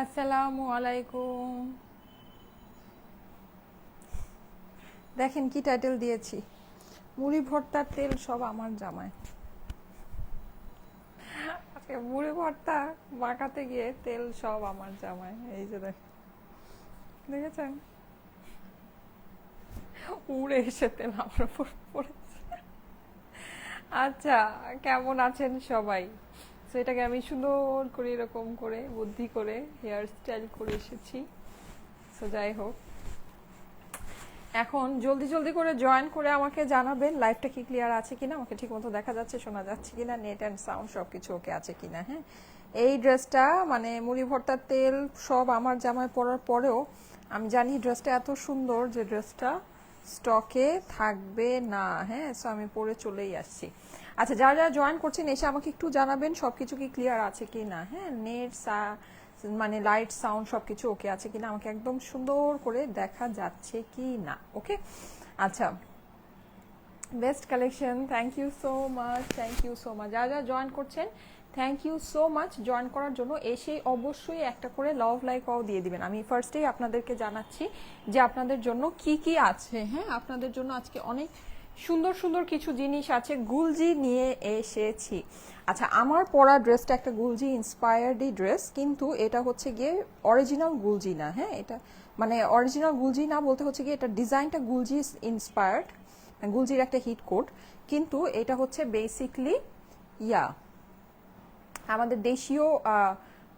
আসসালামু আলাইকুম। দেখেন কি টাইটেল দিয়েছি, মুড়ি ভর্তার তেল সব আমার জামায়। আজকে মুড়ি ভর্তা মাখাতে গিয়ে তেল সব আমার জামায়। এই যে দেখেছেন, উড়ে এসে তেল আমার উপর পড়েছে। আচ্ছা, কেমন আছেন সবাই? তো এটাকে আমি সুন্দর করে এরকম করে বুদ্ধি করে হেয়ার স্টাইল করে এসেছি। তো যাই হোক, এখন জলদি জলদি করে জয়েন করে আমাকে জানাবেন লাইভটা কি ক্লিয়ার আছে কিনা, আমাকে ঠিকমতো দেখা যাচ্ছে, শোনা যাচ্ছে কিনা, নেট অ্যান্ড সাউন্ড সব কিছু ওকে আছে কিনা। হ্যাঁ, এই ড্রেসটা মানে মুড়ি ভর্তার তেল সব আমার জামায় পরার পরেও আমি জানি ড্রেসটা এত সুন্দর যে ড্রেসটা স্টকে থাকবে না। হ্যাঁ, সো আমি পরে চলেই আসছি। আচ্ছা, যারা যারা জয়েন করছেন এসে আমাকে একটু জানাবেন সব কিছু কি ক্লিয়ার আছে কি না। হ্যাঁ, নেট মানে লাইট সাউন্ড সবকিছু ওকে আছে কিনা, আমাকে একদম সুন্দর করে দেখা যাচ্ছে কি না। ওকে, আচ্ছা, best collection, thank you so much, thank you so much. যারা যারা জয়েন করছেন thank you so much join করার জন্য। এসে অবশ্যই একটা করে লাভ লাইক অও দিয়ে দিবেন। আমি ফার্স্টেই আপনাদেরকে জানাচ্ছি যে আপনাদের জন্য কি কি আছে। হ্যাঁ, আপনাদের জন্য আজকে অনেক সুন্দর সুন্দর কিছু জিনিস আছে, গুলজি নিয়ে এসেছি। আচ্ছা, আমার পরা ড্রেসটা একটা গুলজি ইন্সপায়ার্ডই ড্রেস, কিন্তু এটা হচ্ছে গিয়ে অরিজিনাল গুলজি না। হ্যাঁ, এটা মানে অরিজিনাল গুলজি না বলতে হচ্ছে গিয়ে এটা ডিজাইনটা গুলজি ইন্সপায়ার্ড, গুলজির একটা হিট কোড, কিন্তু এটা হচ্ছে বেসিকলি ইয়া আমাদের দেশীয়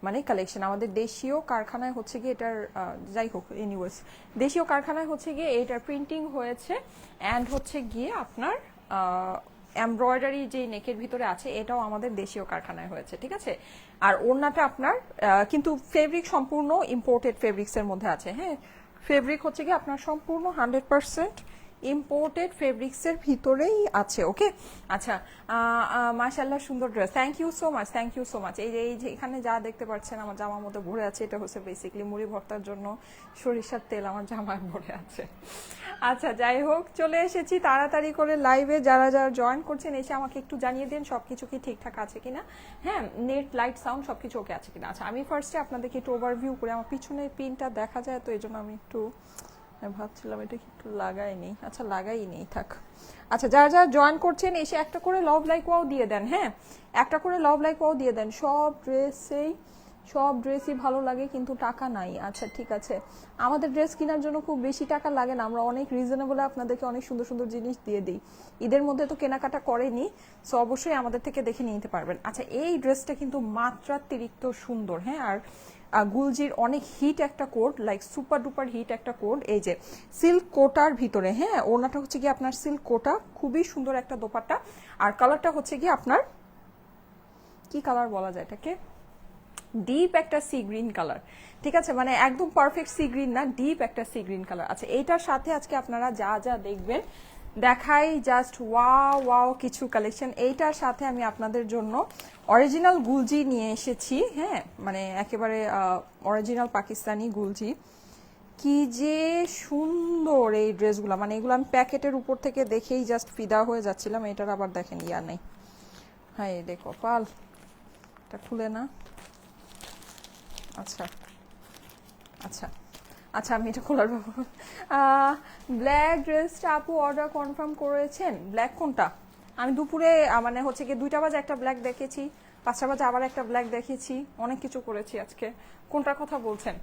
মানে কালেকশন, আমাদের দেশীয় কারখানায় হচ্ছে গিয়ে এটার যাই হোক এনিওয়েজ, দেশীয় কারখানায় হচ্ছে গিয়ে এটার প্রিন্টিং হয়েছে অ্যান্ড হচ্ছে গিয়ে আপনার এমব্রয়ডারি যে নেকের ভিতরে আছে এটাও আমাদের দেশীয় কারখানায় হয়েছে, ঠিক আছে। আর ওড়নাটা আপনার কিন্তু ফেব্রিক সম্পূর্ণ ইম্পোর্টেড ফেব্রিক্সের মধ্যে আছে। হ্যাঁ, ফেব্রিক হচ্ছে গিয়ে আপনার সম্পূর্ণ 100% ইম্পোর্টেড ফেব্রিক্সের ভিতরেই আছে। ওকে, আচ্ছা, মাশাআল্লাহ সুন্দর dress, thank you so much, thank you so much. এই যে এখানে যা দেখতে পাচ্ছেন আমার জামার মধ্যে ভরে আছে, এটা হচ্ছে বেসিক্যালি মুড়ি ভর্তার জন্য সরিষার তেল আমার জামায় ভরে আছে। আচ্ছা, যাই হোক, চলে এসেছি তাড়াতাড়ি করে লাইভে। যারা যারা জয়েন করছেন এসে আমাকে একটু জানিয়ে দিন সবকিছু কি ঠিকঠাক আছে কিনা। হ্যাঁ, নেট লাইট সাউন্ড সবকিছু ওকে আছে কিনা। আচ্ছা, আমি ফার্স্টে আপনাদেরকে একটু ওভারভিউ করে, আমার পিছনের পিনটা দেখা যায় তো এই জন্য আমি একটু ভাবছিলাম এটা কি একটু লাগাই নেই। আচ্ছা, লাগাই নেই, থাক। আচ্ছা, যারা যারা জয়েন করছেন এসে একটা করে লাভ লাইক ওয়াও দিয়ে দেন। হ্যাঁ, একটা করে লাভ লাইক ওয়াও দিয়ে দেন। সব ড্রেসই ভালো লাগে কিন্তু টাকা নাই। আচ্ছা, ঠিক আছে, আমাদের ড্রেস কেনার জন্য খুব বেশি টাকা লাগে না, আমরা অনেক রিজনেবল আপনাদেরকে অনেক সুন্দর সুন্দর জিনিস দিয়ে দিই। ঈদের মধ্যে তো কেনাকাটা করেনি, সো অবশ্যই আমাদের থেকে দেখে নিতে পারবেন। আচ্ছা, এই ড্রেসটা কিন্তু মাত্রাতিরিক্ত সুন্দর। হ্যাঁ, আর গুলজির অনেক হিট একটা code, like super duper hit একটা কোড। এই যে সিল্ক কোটার ভিতরে, হ্যাঁ, ওনাটা হচ্ছে গিয়ে আপনার সিল্ক কোটা, খুবই সুন্দর একটা দোপাট্টা। আর কালারটা হচ্ছে গিয়ে আপনার কি কালার বলা যায় এটাকে, ডিপ একটা সি গ্রিন কালার, ঠিক আছে, মানে একদম পারফেক্ট সি গ্রিন না, ডিপ একটা সি গ্রিন কালার। আচ্ছা, এইটার সাথে আজকে আপনারা যা যা দেখবেন দেখাই জাস্ট ওয়াও ওয়াও কিছু কালেকশন। এইটার সাথে আমি আপনাদের জন্য অরিজিনাল গুলজি নিয়ে এসেছি। হ্যাঁ, মানে একেবারে অরিজিনাল পাকিস্তানি গুলজি। কি যে সুন্দর এই ড্রেসগুলো, মানে এগুলো আমি প্যাকেটের উপর থেকে দেখেই জাস্ট ফিদা হয়ে যাচ্ছিলাম। এটার আবার দেখেন ইয়া নেই, হ্যাঁ দেখো পাল, এটা খুলে না। আচ্ছা আচ্ছা আচ্ছা, আমি এটা খোলার ব্যাপার। ব্ল্যাক ড্রেসটা আপু অর্ডার কনফার্ম করেছেন? ব্ল্যাক কোনটা? আমি দুপুরে মানে হচ্ছে কি 2টা বাজে একটা ব্ল্যাক দেখেছি, 5টা বাজে আবার একটা ব্ল্যাক দেখেছি, অনেক কিছু করেছি আজকে। কোনটার কথা বলছেন?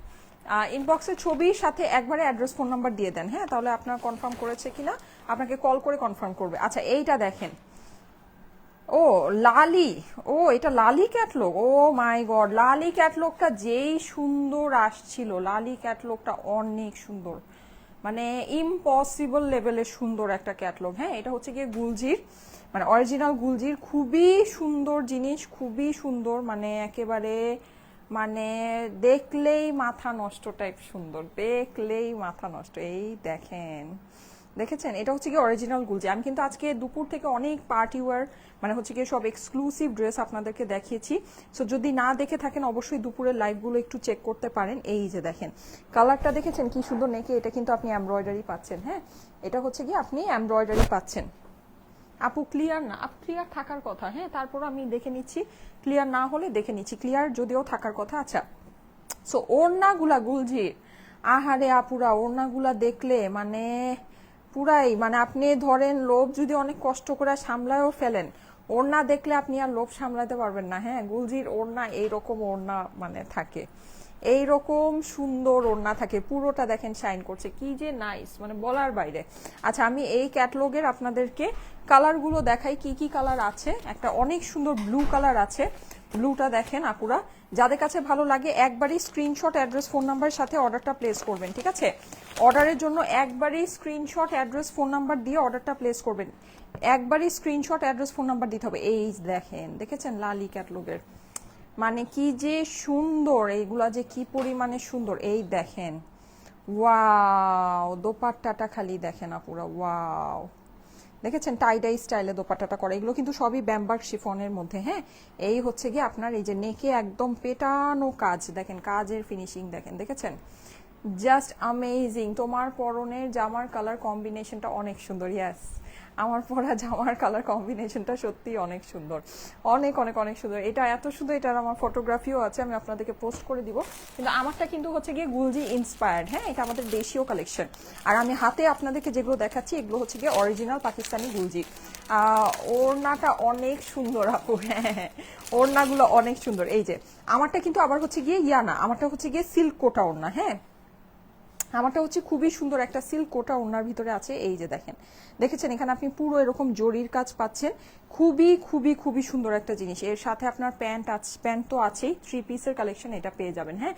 ইনবক্সে ছবির সাথে একবারে অ্যাড্রেস ফোন নাম্বার দিয়ে দেন। হ্যাঁ, তাহলে আপনার কনফার্ম করেছে কিনা আপনাকে কল করে কনফার্ম করবে। আচ্ছা, এইটা দেখেন, ও লালি, ও এটা লালি ক্যাটলগ, ও মাই গড, লালি ক্যাটলগটা যেই সুন্দর আসছিল, লালি ক্যাটলগটা অনেক সুন্দর, মানে ইম্পসিবল লেভেলের সুন্দর একটা ক্যাটলগ। হ্যাঁ, এটা হচ্ছে গিয়ে গুলজির, মানে অরিজিনাল গুলজির, খুবই সুন্দর জিনিস, খুবই সুন্দর, মানে একেবারে মানে দেখলেই মাথা নষ্ট টাইপ সুন্দর, দেখলেই মাথা নষ্ট। এই দেখেন, দেখেছেন, এটা হচ্ছে কি অরিজিনাল গুলজি। আমি কিন্তু আজকে দুপুর থেকে অনেক পার্টি ওয়্যার, মানে হচ্ছে কি সব এক্সক্লুসিভ ড্রেস আপনাদেরকে দেখিয়েছি। সো যদি না দেখে থাকেন অবশ্যই দুপুরের লাইভগুলো একটু চেক করতে পারেন। এই যে দেখেন কালারটা, দেখেছেন কি সুন্দর নেকে, এটা কিন্তু আপনি এমব্রয়ডারি পাচ্ছেন। হ্যাঁ, এটা হচ্ছে কি আপনি এমব্রয়ডারি পাচ্ছেন। আপু ক্লিয়ার না, আপু ক্লিয়ার থাকার কথা। হ্যাঁ, তারপর আমি দেখে নিচ্ছি, ক্লিয়ার না হলে দেখে নিচ্ছি, ক্লিয়ার যদিও থাকার কথা। আচ্ছা, সো ওড়নাগুলা গুলজির, আহারে আপুরা ওড়নাগুলা দেখলে মানে পুরাই মানে আপনি ধরেন লোভ যদি অনেক কষ্ট করে সামলায়ও ফেলেন, ওড়না দেখলে আপনি আর লোভ সামলাতে পারবেন না। হ্যাঁ, গুলজির ওড়না এইরকম ওড়না মানে থাকে, এইরকম সুন্দর ওড়না থাকে, পুরোটা দেখেন শাইন করছে, কি যে নাইস মানে বলার বাইরে। আচ্ছা আমি এই ক্যাটলগের আপনাদেরকে কালারগুলো দেখাই, কি কি কালার আছে। একটা অনেক সুন্দর ব্লু কালার আছে, ব্লুটা দেখেন আপুরা, যাদের কাছে ভালো লাগে একবারই স্ক্রিনশট অ্যাড্রেস ফোন নাম্বারের সাথে অর্ডারটা প্লেস করবেন, ঠিক আছে? অর্ডারের জন্য একবারই স্ক্রিনশট অ্যাড্রেস ফোন নাম্বার দিয়ে অর্ডারটা প্লেস করবেন, একবারই স্ক্রিনশট অ্যাড্রেস ফোন নাম্বার দিতে হবে। এই দেখেন, দেখেছেন লালি ক্যাটলগের মানে কি যে সুন্দর, এইগুলা যে কি পরিমাণে সুন্দর, এই দেখেন ওয়াও, দোপাট্টাটা খালি দেখেন আপুরা, ওয়াও দেখেছেন টাইডাই স্টাইলে দোপাট্টাটা করে, এগুলো কিন্তু সবই ব্যাম্বার্ক শিফনের মধ্যে। হ্যাঁ, এই হচ্ছে গিয়ে আপনার এই যে নেকে একদম পেটানো কাজ, দেখেন কাজের ফিনিশিং দেখেন, দেখেছেন জাস্ট অ্যামেজিং। তোমার পরনের জামার কালার কম্বিনেশনটা অনেক সুন্দর, ইয়াস আমার পরা জামার কালার কম্বিনেশনটা সত্যি অনেক সুন্দর, অনেক অনেক অনেক সুন্দর। এটা এত সুন্দর, এটার আমার ফটোগ্রাফিও আছে, আমি আপনাদেরকে পোস্ট করে দিব। কিন্তু আমারটা কিন্তু হচ্ছে গিয়ে গুলজি ইন্সপায়ার্ড। হ্যাঁ, এটা আমাদের দেশীয় কালেকশন। আর আমি হাতে আপনাদেরকে যেগুলো দেখাচ্ছি এগুলো হচ্ছে গিয়ে অরিজিনাল পাকিস্তানি গুলজি। ওড়নাটা অনেক সুন্দর আপু, হ্যাঁ ওড়নাগুলো অনেক সুন্দর। এই যে আমারটা কিন্তু আবার হচ্ছে গিয়ে ইয়া না, আমারটা হচ্ছে গিয়ে সিল্ক কোটা ওড়না। হ্যাঁ, আমারটা হচ্ছে খুবই সুন্দর একটা সিল্ক কোটা ওড়নার ভিতরে আছে। এই যে দেখেন, দেখেছেন এখানে আপনি পুরো এরকম জরির কাজ পাচ্ছেন, খুবই খুবই খুবই সুন্দর একটা জিনিস। এর সাথে আপনার প্যান্ট আছে, প্যান্ট তো আছেই, 3 পিসের কালেকশন এটা পেয়ে যাবেন। হ্যাঁ,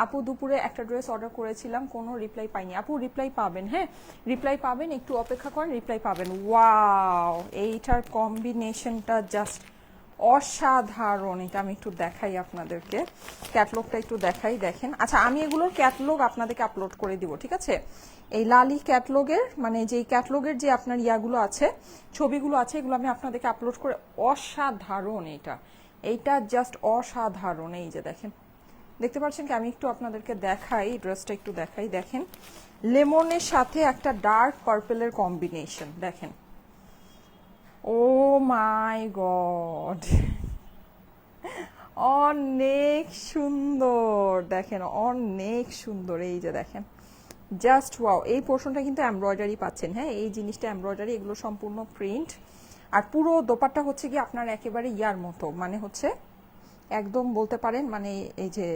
আপু দুপুরে একটা ড্রেস অর্ডার করেছিলাম, কোনো রিপ্লাই পাইনি। আপু রিপ্লাই পাবেন, হ্যাঁ রিপ্লাই পাবেন, একটু অপেক্ষা করেন, রিপ্লাই পাবেন। ওয়াও, এইটার কম্বিনেশনটা জাস্ট অসাধারণ। এটা আমি একটু দেখাই আপনাদেরকে, ক্যাটলগটা একটু দেখাই, দেখেন। আচ্ছা আমি এগুলোর ক্যাটলগ আপনাদেরকে আপলোড করে দিব, ঠিক আছে? এই লালি ক্যাটলগের মানে যেই ক্যাটলগের যে আপনার ইয়াগুলো আছে, ছবিগুলো আছে, এগুলো আমি আপনাদেরকে আপলোড করে, অসাধারণ এটা, এইটা জাস্ট অসাধারণ। এই যে দেখেন, দেখতে পাচ্ছেন কি? আমি একটু আপনাদেরকে দেখাই, ড্রেসটা একটু দেখাই, দেখেন লেমনের সাথে একটা ডার্ক পার্পেলের কম্বিনেশন, দেখেন ও মাই গড, অনেক সুন্দর, দেখেন অনেক সুন্দর। এই যে দেখেন জাস্ট ওয়াও। এই পোর্শনটা কিন্তু এমব্রয়ডারি পাচ্ছেন। হ্যাঁ, এই জিনিসটা এমব্রয়ডারি, এগুলো সম্পূর্ণ প্রিন্ট। আর পুরো দোপাট্টা হচ্ছে কি আপনার একেবারে ইয়ার মতো, মানে হচ্ছে একদম বলতে পারেন মানে এই যে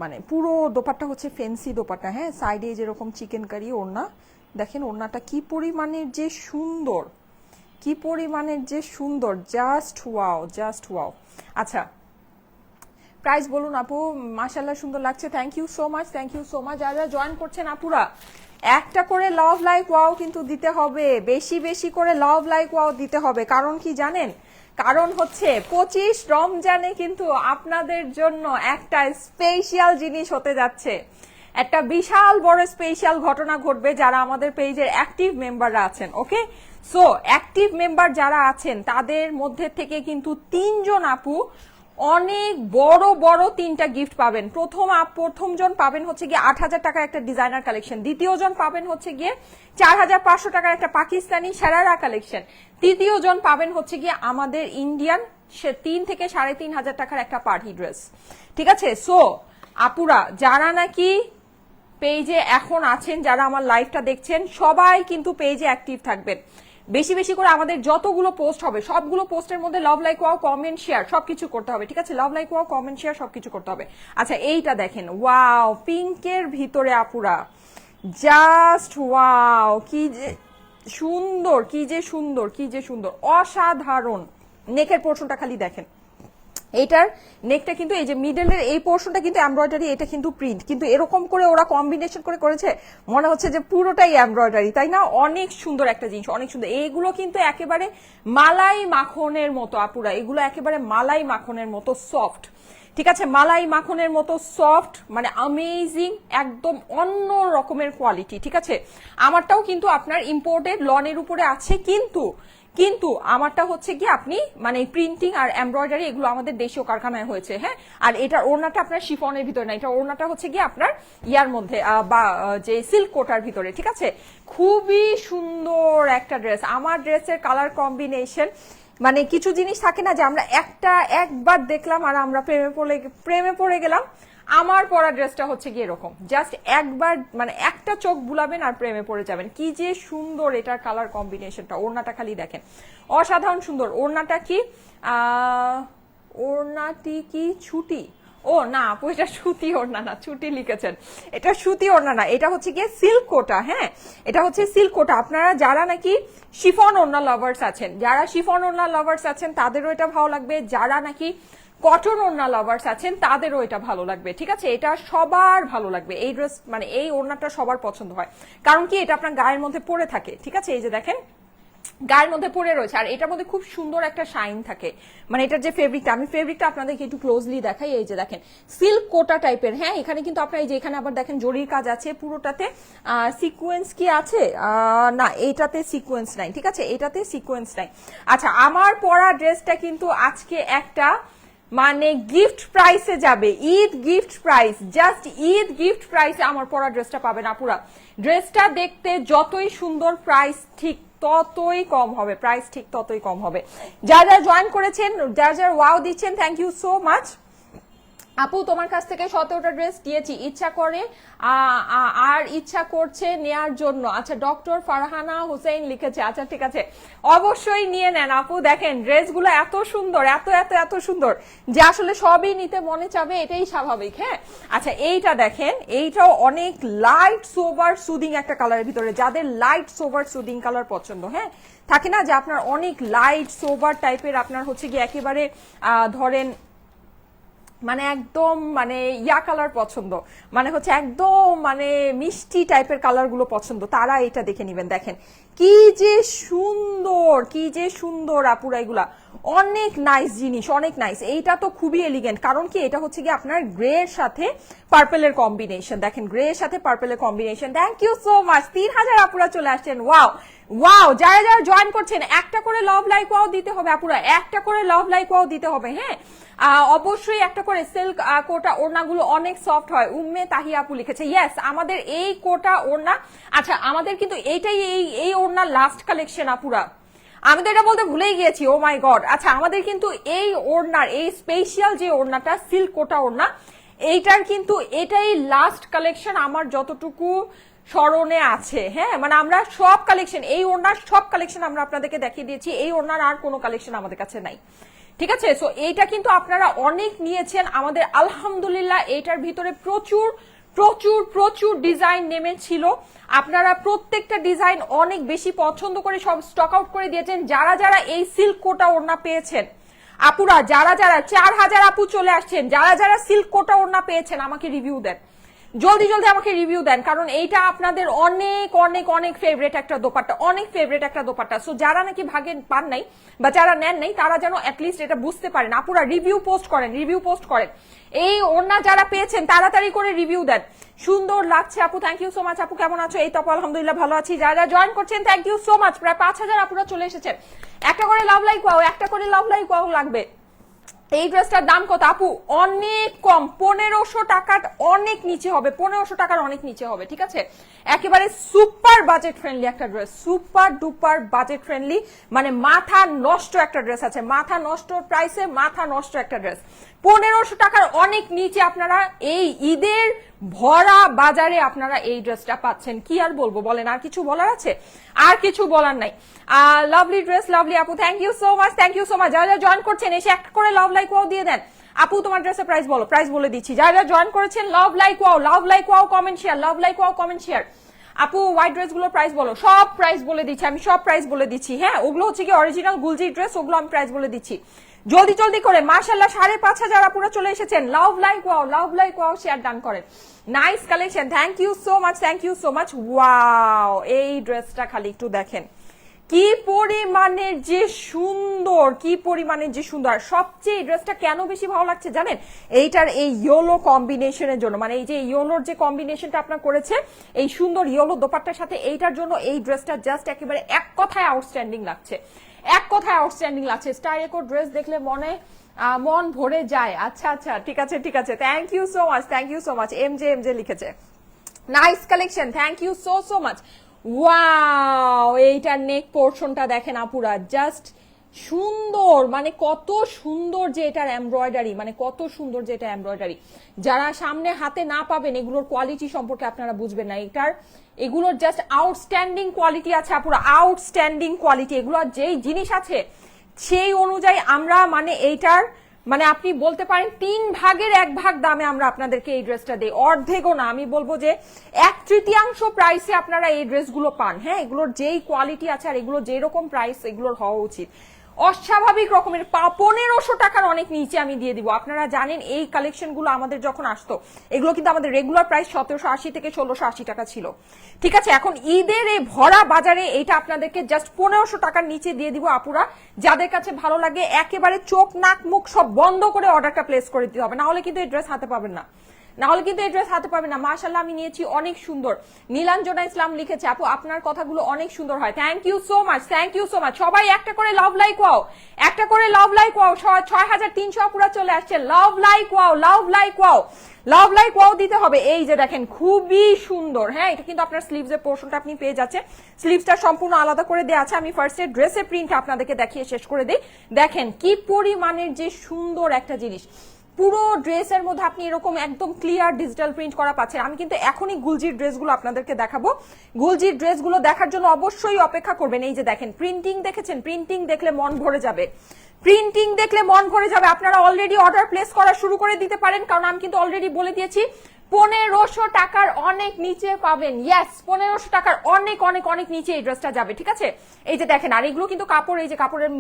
মানে পুরো দোপাট্টা হচ্ছে ফেন্সি দোপাট্টা। হ্যাঁ, সাইডে যেরকম চিকেন কারি ওড়না, দেখেন ওড়নাটা কি পরিমাণের যে সুন্দর, কি পরিমাণের যে সুন্দর, জাস্ট ওয়াও, জাস্ট ওয়াও। আচ্ছা প্রাইস বলুন আপু। মাশাআল্লাহ সুন্দর লাগছে, thank you so much, thank you so much. যারা জয়েন করছেন আপুরা, একটা করে লাভ লাইক ওয়াও কিন্তু দিতে হবে, বেশি বেশি করে লাভ লাইক ওয়াও দিতে হবে। কারণ কি জানেন? কারণ হচ্ছে 25 রমজানে কিন্তু আপনাদের জন্য একটা স্পেশাল জিনিস হতে যাচ্ছে, একটা বিশাল বড় স্পেশাল ঘটনা ঘটবে যারা আমাদের পেজের অ্যাক্টিভ মেম্বাররা আছেন। ওকে, সো অ্যাক্টিভ মেম্বার যারা আছেন তাদের মধ্যে থেকে কিন্তু 3 জন আপু অনেক বড় বড় 3টা গিফট পাবেন। প্রথম জন পাবেন হচ্ছে গিয়ে 8,000 টাকার একটা ডিজাইনার কালেকশন, দ্বিতীয় জন পাবেন হচ্ছে গিয়ে 4,500 টাকার একটা পাকিস্তানি শারারা কালেকশন, তৃতীয় জন পাবেন হচ্ছে গিয়ে আমাদের ইন্ডিয়ান 3 থেকে 3,500 টাকার একটা পার্টি ড্রেস। ঠিক আছে, সো আপুরা যারা নাকি পেজে এখন আছেন, যারা আমার লাইভটা দেখছেন, সবাই কিন্তু পেজে অ্যাক্টিভ থাকবেন। বেশি বেশি করে আমাদের যতগুলো পোস্ট হবে সবগুলো পোস্টের মধ্যে লাভ লাইক ওয়াও কমেন্ট শেয়ার সবকিছু করতে হবে, ঠিক আছে? লাভ লাইক ওয়াও কমেন্ট শেয়ার সবকিছু করতে হবে। আচ্ছা এইটা দেখেন, ওয়াও, পিঙ্কের ভিতরে আপুরা, জাস্ট ওয়াও, কি যে সুন্দর, কি যে সুন্দর, কি যে সুন্দর, অসাধারণ। নেকের পোর্শনটা খালি দেখেন, এইটার নেকটা কিন্তু এই যে মিডলের এই পোর্শনটা কিন্তু এমব্রয়ডারি, এটা কিন্তু প্রিন্ট, কিন্তু এরকম করে ওরা কম্বিনেশন করে করেছে, মনে হচ্ছে যে পুরোটাই এমব্রয়ডারি, তাই না? অনেক সুন্দর একটা জিনিস, অনেক সুন্দর। এইগুলো কিন্তু একেবারে মালাই মাখনের মতো আপুরা, এগুলো একেবারে মালাই মাখনের মতো সফট, ঠিক আছে? মালাই মাখনের মতো সফট, মানে অ্যামেজিং, একদম অন্য রকমের কোয়ালিটি, ঠিক আছে? আমারটাও কিন্তু আপনার ইম্পোর্টেড লনের উপরে আছে, কিন্তু আমারটা হচ্ছে কি আপনি মানে প্রিন্টিং আর এমব্রয়ডারি এগুলো আমাদের দেশীয় কারখানায় হয়েছে। হ্যাঁ, আর এটার ওড়নাটা আপনার শিফনের ভিতরে না, এটা ওড়নাটা হচ্ছে কি আপনার ইয়ার মধ্যে বা যে সিল্ক কোটার ভিতরে, ঠিক আছে? খুবই সুন্দর একটা ড্রেস। আমার ড্রেসের কালার কম্বিনেশন মানে কিছু জিনিস থাকে না যে আমরা একবার দেখলাম আর আমরা প্রেমে পড়ে গেলাম। আমার পরা ড্রেসটা হচ্ছে গিয়ে এরকম, জাস্ট একবার মানে একটা চোখ বুলাবেন আর প্রেমে পড়ে যাবেন। কি যে সুন্দর এটার কালার কম্বিনেশনটা, ওড়নাটা খালি দেখেন অসাধারণ সুন্দর। ওড়নাটা কি ওড়নাটি কি ছুটি? ও না আপু, এটা সুতি ওড়না না, ছুটি লিখেছেন, এটা সুতি ওড়না না, এটা হচ্ছে গিয়ে সিল্ক কোটা। হ্যাঁ, এটা হচ্ছে সিল্ক কোটা। আপনারা যারা নাকি শিফন ওড়না লাভার্স আছেন, যারা শিফন ওড়না লাভার্স আছেন তাদেরও এটা ভালো লাগবে, যারা নাকি কটন ওড়না লাভার্স আছেন তাদেরও এটা ভালো লাগবে। ঠিক আছে, এটা সবার ভালো লাগবে। এই ড্রেস মানে এই ওড়নাটা সবার পছন্দ হয়, কারণ কি এটা আপনার গায়ের মধ্যে পরে থাকে। ঠিক আছে, এই যে দেখেন গায়ের মধ্যে পরে রয়েছে, আর এটার মধ্যে খুব সুন্দর একটা শাইন থাকে। মানে এটার যে ফেব্রিকটা, আমি ফেব্রিকটা আপনাদেরকে একটু ক্লোজলি দেখাই। এই যে দেখেন সিল্ক কোটা টাইপের। হ্যাঁ, এখানে কিন্তু আপনার এই যে এখানে আবার দেখেন জরির কাজ আছে পুরোটাতে। সিকোয়েন্স কি আছে? না, এইটাতে সিকোয়েন্স নাই। ঠিক আছে, এটাতে সিকোয়েন্স নাই। আচ্ছা, আমার পরা ড্রেসটা কিন্তু আজকে একটা মানে গিফট প্রাইসে যাবে, Eid gift price, just Eid gift প্রাইসে আমার পরা ড্রেসটা পাবেন আপুরা। ড্রেসটা দেখতে যতই সুন্দর, প্রাইস ঠিক ততই কম হবে, প্রাইস ঠিক ততই কম হবে। যারা জয়েন করেছেন, যারা ওয়াও দিচ্ছেন, থ্যাংক ইউ সো মাচ। আপু তোমার কাছ থেকে 17টা ড্রেস দিয়েছি, ইচ্ছা করে আর ইচ্ছা করছে নেয়ার জন্য। আচ্ছা, ডক্টর ফারহানা হোসেন লিখেছে। আচ্ছা ঠিক আছে, অবশ্যই নিয়ে নেন আপু। দেখেন ড্রেসগুলো এত সুন্দর, এত এত এত সুন্দর যে আসলে সবই নিতে মনে চাবে, এটাই স্বাভাবিক। হ্যাঁ, আচ্ছা এইটা দেখেন, এইটাও অনেক লাইট সোবার সুদিং একটা কালারের ভিতরে, যাদের লাইট সোবার সুদিং কালার পছন্দ। হ্যাঁ, থাকে না যে আপনার অনেক লাইট সোবার টাইপের, আপনার হচ্ছে কি একেবারে ধরেন মানে একদম মানে ইয়া কালার পছন্দ, মানে হচ্ছে একদম মানে মিষ্টি টাইপের কালার গুলো পছন্দ, তারা এটা দেখে নিবেন। দেখেন কি যে সুন্দর, কি যে সুন্দর আপুরা, এগুলা অনেক নাইস জিনিস, অনেক নাইস। এইটা তো খুবই এলিগেন্ট, কারণ কি এটা হচ্ছে কি আপনার গ্রে এর সাথে পার্পেলের কম্বিনেশন। দেখেন গ্রে এর সাথে পার্পেলের combination. Thank you so much, 3000 আপুরা চলে আসছেন। ওয়াও ওয়াও, যারা যারা জয়েন করছেন একটা করে লাভ লাইক ওয়াও দিতে হবে আপুরা, একটা করে লাভ লাইক ওয়াও দিতে হবে। হ্যাঁ, অবশ্যই একটা করে। সিল্ক কোটা ওড়নাগুলো অনেক সফট হয়, উম্মে তাহিয়া আপু লিখেছে। ইয়েস, আমাদের এই কোটা ওড়না, আচ্ছা আমাদের কিন্তু এইটাই এই ওড়নার লাস্ট কালেকশন আপুরা, আমি তো এটা বলতে ভুলেই গিয়েছি। ও মাই গড। আচ্ছা, আমাদের কিন্তু এই ওড়নার এই স্পেশাল যে ওড়নাটা সিল্ক কোটা ওড়না, এইটার কিন্তু এটাই লাস্ট কালেকশন আমার যতটুকু স্মরণে আছে। হ্যাঁ, মানে আমরা সব কালেকশন, এই ওড়নার সব কালেকশন আমরা আপনাদেরকে দেখিয়ে দিয়েছি, এই ওড়নার আর কোনো কালেকশন আমাদের কাছে নাই। ঠিক আছে, সো এইটা কিন্তু আপনারা অনেক নিয়েছেন আমাদের, আলহামদুলিল্লাহ এইটার ভিতরে প্রচুর প্রচুর প্রচুর ডিজাইন নেমেছিল, আপনারা প্রত্যেকটা ডিজাইন অনেক বেশি পছন্দ করে সব স্টক আউট করে দিয়েছেন। যারা যারা এই সিল্ক কোটা ওড়না পেয়েছেন আপুরা, যারা যারা 4000 আপু চলে আসছেন, যারা যারা সিল্ক কোটা ওড়না পেয়েছেন আমাকে রিভিউ দেন, জলদি জলদি আমাকে রিভিউ দেন, কারণ এইটা আপনাদের অনেক অনেক অনেক ফেভারিট একটা দোপাট্টা, অনেক ফেভারিট একটা দোপাট্টা। সো যারা নাকি ভাগে পান নাই বা যারা নেন নাই তারা যেন অ্যাটলিস্ট এটা বুঝতে পারেন। আপুরা রিভিউ পোস্ট করেন, রিভিউ পোস্ট করেন। এই ওড়না যারা পেয়েছেন তাড়াতাড়ি করে রিভিউ দেন। সুন্দর লাগছে আপু, থ্যাংক ইউ সো মাচ। আপু কেমন আছো? এই তো আপু আলহামদুলিল্লাহ ভালো আছি। যারা যারা জয়েন করছেন থ্যাংক ইউ সো মাচ। প্রায় 5000 আপুরা চলে এসেছেন। একটা করে লাভ লাইক ওয়াও, একটা করে লাভ লাইক ওয়াও লাগবে। এই ড্রেসটার দাম কত আপু? অনেক কম, 1500 টাকার অনেক নিচে হবে, 1500 টাকার অনেক নিচে হবে। ঠিক আছে, একেবারে সুপার বাজেট ফ্রেন্ডলি একটা dress, super duper budget friendly, মানে মাথা নষ্ট একটা ড্রেস আছে, মাথা নষ্ট প্রাইসে মাথা নষ্ট একটা ড্রেস। 1500 টাকার অনেক নিচে আপনারা এই ঈদের ভরা বাজারে আপনারা এই ড্রেসটা পাচ্ছেন। কি আর বলবো বলেন, আর কিছু বলার আছে? আর কিছু বলার নাই। লাভলি ড্রেস, লাভলি আপু, thank you so much, thank you so much. যারা যারা জয়েন করছেন এসে একটা করে লাভ লাইক ওয়াও দিয়ে দেন। আপু তোমার ড্রেসের প্রাইস বলো, প্রাইস বলে দিচ্ছি। যারা যারা জয়েন করেছেন লাভ like wow, love like wow comment share, লাভ লাইক ওয়াও কমেন্ট শেয়ার। আপু হোয়াইট ড্রেস গুলোর প্রাইস বলো, সব প্রাইস বলে দিচ্ছি আমি, সব প্রাইস বলে দিচ্ছি। হ্যাঁ, ওগুলো হচ্ছে কি অরিজিনাল গুলজি ড্রেস, ওগুলো আমি প্রাইস বলে দিচ্ছি। জলদি জলদি করে, মাশাআল্লাহ 5500 আপুরা চলে এসেছেন। Love like wow, love like wow share done করেন। Nice collection, thank you so much, thank you so much. Wow, এই ড্রেসটা খালি একটু দেখেন কি পরিমাণের যে সুন্দর, কি পরিমাণের যে সুন্দর। সবচেয়ে ড্রেসটা কেন বেশি ভালো লাগছে জানেন? এইটার এই ইয়েলো কম্বিনেশনের জন্য, মানে এই যে ইয়েলোর যে কম্বিনেশনটা আপনার করেছে এই সুন্দর ইয়েলো দোপাট্টার সাথে, এইটার জন্য এই ড্রেসটা জাস্ট একেবারে এক কথায় আউটস্ট্যান্ডিং লাগছে, এক কথায় আউটস্ট্যান্ডিং লাগছে। স্টাইলেকো ড্রেস দেখলে মন ভরে যায়। আচ্ছা আচ্ছা, ঠিক আছে ঠিক আছে, thank you so much, thank you so much. MJ লিখেছে nice collection, thank you so much. Wow, এইটার নেক পোর্শনটা দেখেন আপুরা, জাস্ট সুন্দর, মানে কত সুন্দর যে এটার এমব্রয়ডারি, মানে কত সুন্দর যে এটা এমব্রয়ডারি। যারা সামনে হাতে না পাবেন এগুলোর কোয়ালিটি সম্পর্কে আপনারা বুঝবেন না। এগুলোর জাস্ট আউটস্ট্যান্ডিং কোয়ালিটি আছে আপুরা, আউটস্ট্যান্ডিং কোয়ালিটি। এগুলোর যেই জিনিস আছে সেই অনুযায়ী আমরা মানে এইটার মানে আপনি বলতে পারেন 1/3 দামে আমরা আপনাদেরকে এই ড্রেসটা দিই, অর্ধেকও না। আমি বলবো যে 1/3 প্রাইসে আপনারা এই ড্রেসগুলো পান। হ্যাঁ, এগুলোর যেই কোয়ালিটি আছে আর এগুলো যেই রকম প্রাইস এগুলোর হওয়া উচিত, অস্বাভাবিক রকমের 1500 টাকার অনেক নিচে আমি দিয়ে দিব। আপনারা জানেন এই কালেকশন গুলো আমাদের যখন আসতো এগুলো কিন্তু আমাদের রেগুলার প্রাইস 1780 থেকে 1680 টাকা ছিল, ঠিক আছে। এখন ঈদের এই ভরা বাজারে এটা আপনাদেরকে জাস্ট 1500 টাকার নিচে দিয়ে দিব আপুরা। যাদের কাছে ভালো লাগে একেবারে চোখ নাক মুখ সব বন্ধ করে অর্ডারটা প্লেস করে দিতে হবে, না হলে কিন্তু এই ড্রেস হাতে পাবেন না, মাশাআল্লাহ আমি নিয়েছি, অনেক সুন্দর। নীলাঞ্জনা ইসলাম লিখেছে, আপু আপনার কথাগুলো অনেক সুন্দর হয়, thank you so much, thank you so much. সবাই একটা করে লাভ লাইক ওয়াও, একটা করে লাভ লাইক ওয়াও। 6300 আপুরা চলে আসছে, লাভ like wow, love like wow, love like wow দিতে হবে। এই যে দেখেন খুবই সুন্দর। হ্যাঁ, এটা কিন্তু আপনার স্লিভস এর পোর্শনটা আপনি পেয়ে যাচ্ছে, স্লিভসটা সম্পূর্ণ আলাদা করে দেওয়া আছে। আমি ফার্স্টে ড্রেসের প্রিন্ট আপনাদেরকে দেখিয়ে শেষ করে দিই। দেখেন কি পরিমাণের যে সুন্দর একটা জিনিস, পুরো ড্রেসের মধ্যে আপনি এরকম একদম ক্লিয়ার ডিজিটাল প্রিন্ট করা পাচ্ছেন। আমি কিন্তু এখনই গুলজির ড্রেসগুলো আপনাদেরকে দেখাবো। গুলজির ড্রেসগুলো দেখার জন্য অবশ্যই অপেক্ষা করবেন। এই যে দেখেন প্রিন্টিং দেখেছেন, প্রিন্টিং দেখলে মন ভরে যাবে, প্রিন্টিং দেখলে মন ভরে যাবে। আপনারা অলরেডি অর্ডার প্লেস করা শুরু করে দিতে পারেন, কারণ আমি কিন্তু অলরেডি বলে দিয়েছি 1500 টাকার অনেক নিচে পাবেন। ইয়েস, 1500 টাকার অনেক অনেক অনেক নিচে এই ড্রেসটা যাবে, ঠিক আছে। এই যে দেখেন, আর এগুলো কিন্তু কাপড়, এই যে কাপড়ের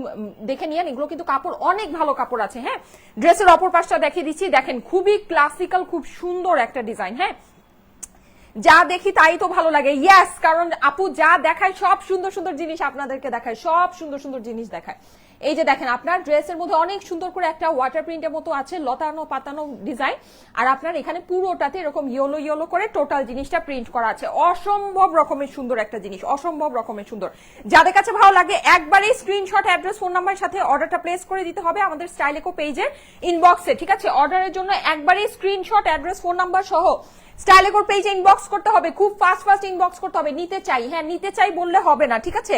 দেখে নিয়েন, এগুলো কিন্তু কাপড় অনেক ভালো কাপড় আছে। হ্যাঁ, ড্রেসের অপর পাশটা দেখিয়ে দিচ্ছি, দেখেন খুবই ক্লাসিক্যাল, খুব সুন্দর একটা ডিজাইন। হ্যাঁ, যা দেখি তাই তো ভালো লাগে। ইয়েস, কারণ আপু যা দেখায় সব সুন্দর সুন্দর জিনিস আপনাদেরকে দেখায়, সব সুন্দর সুন্দর জিনিস দেখায়। এই যে দেখেন আপনার ড্রেসের মধ্যে অনেক সুন্দর করে একটা ওয়াটার প্রিন্টের মতো আছে, লতানো পাতানো ডিজাইন, আর আপনার এখানে পুরোটাতে এরকম ইয়েলো ইয়েলো করে টোটাল জিনিসটা প্রিন্ট করা আছে। অসম্ভব রকমের সুন্দর একটা জিনিস, অসম্ভব রকমের সুন্দর। যাদের কাছে ভালো লাগে একবারেই স্ক্রিনশট, অ্যাড্রেস, ফোন নাম্বারের সাথে অর্ডারটা প্লেস করে দিতে হবে আমাদের স্টাইলেকো পেজের ইনবক্সে, ঠিক আছে। অর্ডারের জন্য একবারেই স্ক্রিনশট, অ্যাড্রেস, ফোন নাম্বার সহ স্টাইলেকোর পেজে ইনবক্স করতে হবে, খুব ফাস্ট ফাস্ট ইনবক্স করতে হবে। নিতে চাই, হ্যাঁ নিতে চাই বললে হবে না, ঠিক আছে।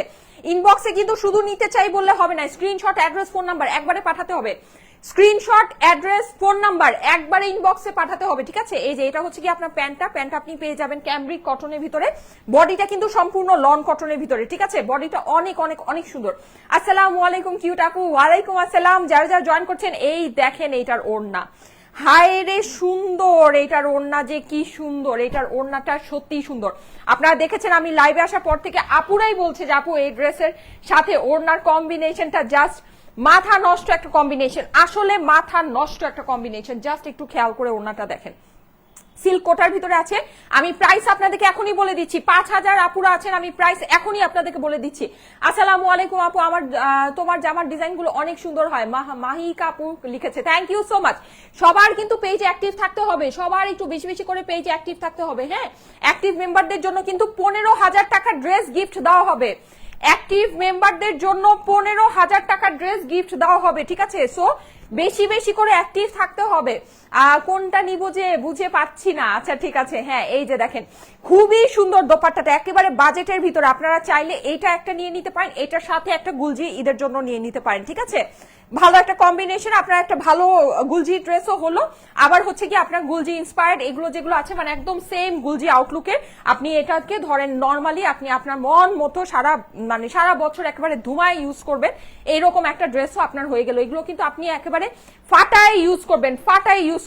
ইনবক্সে কিন্তু শুধু নিতে চাই বললে হবে না, স্ক্রিনশট, অ্যাড্রেস, ফোন নাম্বার একবারে পাঠাতে হবে। স্ক্রিনশট, অ্যাড্রেস, ফোন নাম্বার একবারে ইনবক্সে পাঠাতে হবে, ঠিক আছে। এই যে এটা হচ্ছে কি আপনার প্যান্টটা আপনি পেয়ে যাবেন ক্যামব্রিক কটনের ভিতরে, বডিটা কিন্তু সম্পূর্ণ লন কটনের ভিতরে, ঠিক আছে। বডিটা অনেক অনেক অনেক সুন্দর। আসসালামু আলাইকুম কিউট আপু। ওয়ালাইকুম আসসালাম। যারা যারা জয়েন করছেন, এই দেখেন এইটার ওড়না, হায় রে সুন্দর, এটার ওড়না যে কি সুন্দর, এটার ওড়নাটা সত্যি সুন্দর। আপনারা দেখেছেন আমি লাইভে আসার পর থেকে আপুরাই বলছে যে আপু এই ড্রেসের সাথে ওড়নার কম্বিনেশনটা জাস্ট মাথা নষ্ট একটা কম্বিনেশন, আসলে মাথা নষ্ট একটা কম্বিনেশন। জাস্ট একটু খেয়াল করে ওড়নাটা দেখেন, সিল্ক কোটার ভিতরে আছে। আমি প্রাইস আপনাদেরকে এখনই বলে দিচ্ছি, 5000 আপুরা আছেন, আমি প্রাইস এখনই আপনাদেরকে বলে দিচ্ছি। আসসালামু আলাইকুম আপু, আমার তোমার জামার ডিজাইন গুলো অনেক সুন্দর হয়, মাহিকা আপু লিখেছে, থ্যাংক ইউ সো মাচ। সবার কিন্তু পেজে অ্যাক্টিভ থাকতে হবে, সবার একটু বেশি বেশি করে পেজে অ্যাক্টিভ থাকতে হবে। হ্যাঁ, অ্যাক্টিভ মেম্বারদের জন্য কিন্তু 15000 টাকা ড্রেস গিফট দেওয়া হবে, অ্যাক্টিভ মেম্বারদের জন্য 15000 টাকা ড্রেস গিফট দেওয়া হবে, ঠিক আছে। সো বেশি বেশি করে অ্যাক্টিভ থাকতে হবে। কোনটা নিব যে বুঝে পাচ্ছি না, আচ্ছা ঠিক আছে। হ্যাঁ, এই যে দেখেন খুবই সুন্দর দোপাট্টাটা, একেবারে বাজেটের ভিতরে। আপনারা চাইলে এটা একটা নিয়ে নিতে পারেন, এটার সাথে একটা গুলজি ঈদের জন্য নিয়ে নিতে পারেন, ঠিক আছে। ভালো একটা কম্বিনেশন, আপনার একটা ভালো গুলজি ড্রেসও হলো, আবার হচ্ছে কি আপনার গুলজি ইন্সপায়ার্ড এগুলো যেগুলো আছে, মানে একদম সেম গুলজি আউটলুকে আপনি এটাকে ধরেন নর্মালি আপনি আপনার মন মতো সারা বছর একেবারে ধুমায় ইউজ করবেন, এইরকম একটা ড্রেসও আপনার হয়ে গেল। এগুলো কিন্তু আপনি একেবারে ফাটায় ইউজ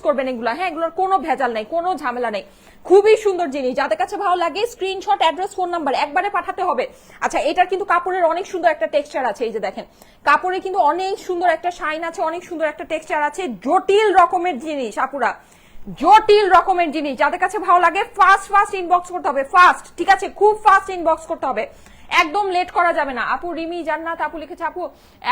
করবেন এগুলো। হ্যাঁ, এগুলোর কোনো ভেজাল নাই, কোনো ঝামেলা নেই, খুবই সুন্দর জিনিস। যাদের কাছে ভালো লাগে স্ক্রিনশট, অ্যাড্রেস, ফোন নাম্বার একবারে পাঠাতে হবে। আচ্ছা, এটার কিন্তু কাপড়ের অনেক সুন্দর একটা টেক্সচার আছে, এই যে দেখেন কাপড়ে কিন্তু অনেক সুন্দর একটা শাইন আছে, অনেক সুন্দর একটা টেক্সচার আছে। জটিল রকমের জিনিস আপুরা, জটিল রকমের জিনিস। যাদের কাছে ভালো লাগে ফাস্ট ইনবক্স করতে হবে, ফাস্ট, ঠিক আছে, খুব ফাস্ট ইনবক্স করতে হবে, একদম লেট করা যাবে না। আপু রিমি জান্নাত আপু লিখেছে, আপু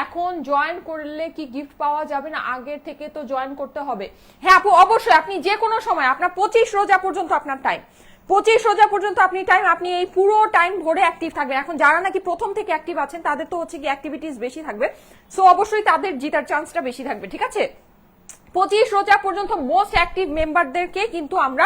এখন জয়েন করলে কি গিফট পাওয়া যাবে না? আগের থেকে তো জয়েন করতে হবে। হ্যাঁ আপু অবশ্যই, আপনি যে কোনো সময়, আপনার 25 রোজা পর্যন্ত আপনার টাইম, 25 রোজা পর্যন্ত আপনি টাইম, আপনি এই পুরো টাইম ভরে অ্যাক্টিভ থাকবেন। এখন যারা নাকি প্রথম থেকে অ্যাক্টিভ আছেন তাদের তো হচ্ছে কি অ্যাক্টিভিটিস বেশি থাকবে, সো অবশ্যই তাদের জিতার চান্সটা বেশি থাকবে, ঠিক আছে। 25 রোজা পর্যন্ত মোস্ট অ্যাক্টিভ মেম্বারদেরকে কিন্তু আমরা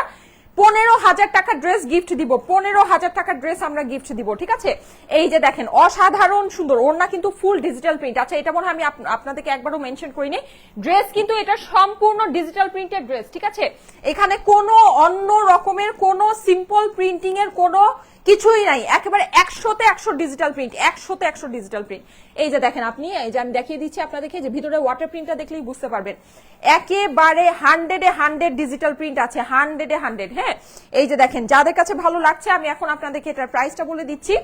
15,000 টাকা ড্রেস গিফট দিব, 15,000 টাকা ড্রেস আমরা গিফট দিব, ঠিক আছে। এই যে দেখেন অসাধারণ সুন্দর ওড়না, কিন্তু ফুল ডিজিটাল প্রিন্ট। আচ্ছা এটা মনে হয় আমি আপনাদেরকে একবারও মেনশন করিনি, ড্রেস কিন্তু এটা সম্পূর্ণ ডিজিটাল প্রিন্টের ড্রেস, ঠিক আছে। এখানে কোনো অন্য রকমের কোনো সিম্পল প্রিন্টিং এর কোনো কিছুই নাই, একেবারে 100তে 100 ডিজিটাল প্রিন্ট, 100তে 100 ডিজিটাল প্রিন্ট। এই যে দেখেন আপনি, এই যে আমি দেখিয়ে দিচ্ছি আপনাদেরকে, যে ভিতরে ওয়াটার প্রিন্টটা দেখলেই বুঝতে পারবেন একেবারে 100-এ 100 ডিজিটাল প্রিন্ট আছে, 100-এ 100। হ্যাঁ এই যে দেখেন, যাদের কাছে ভালো লাগছে আমি এখন আপনাদেরকে এটার প্রাইসটা বলে দিচ্ছি।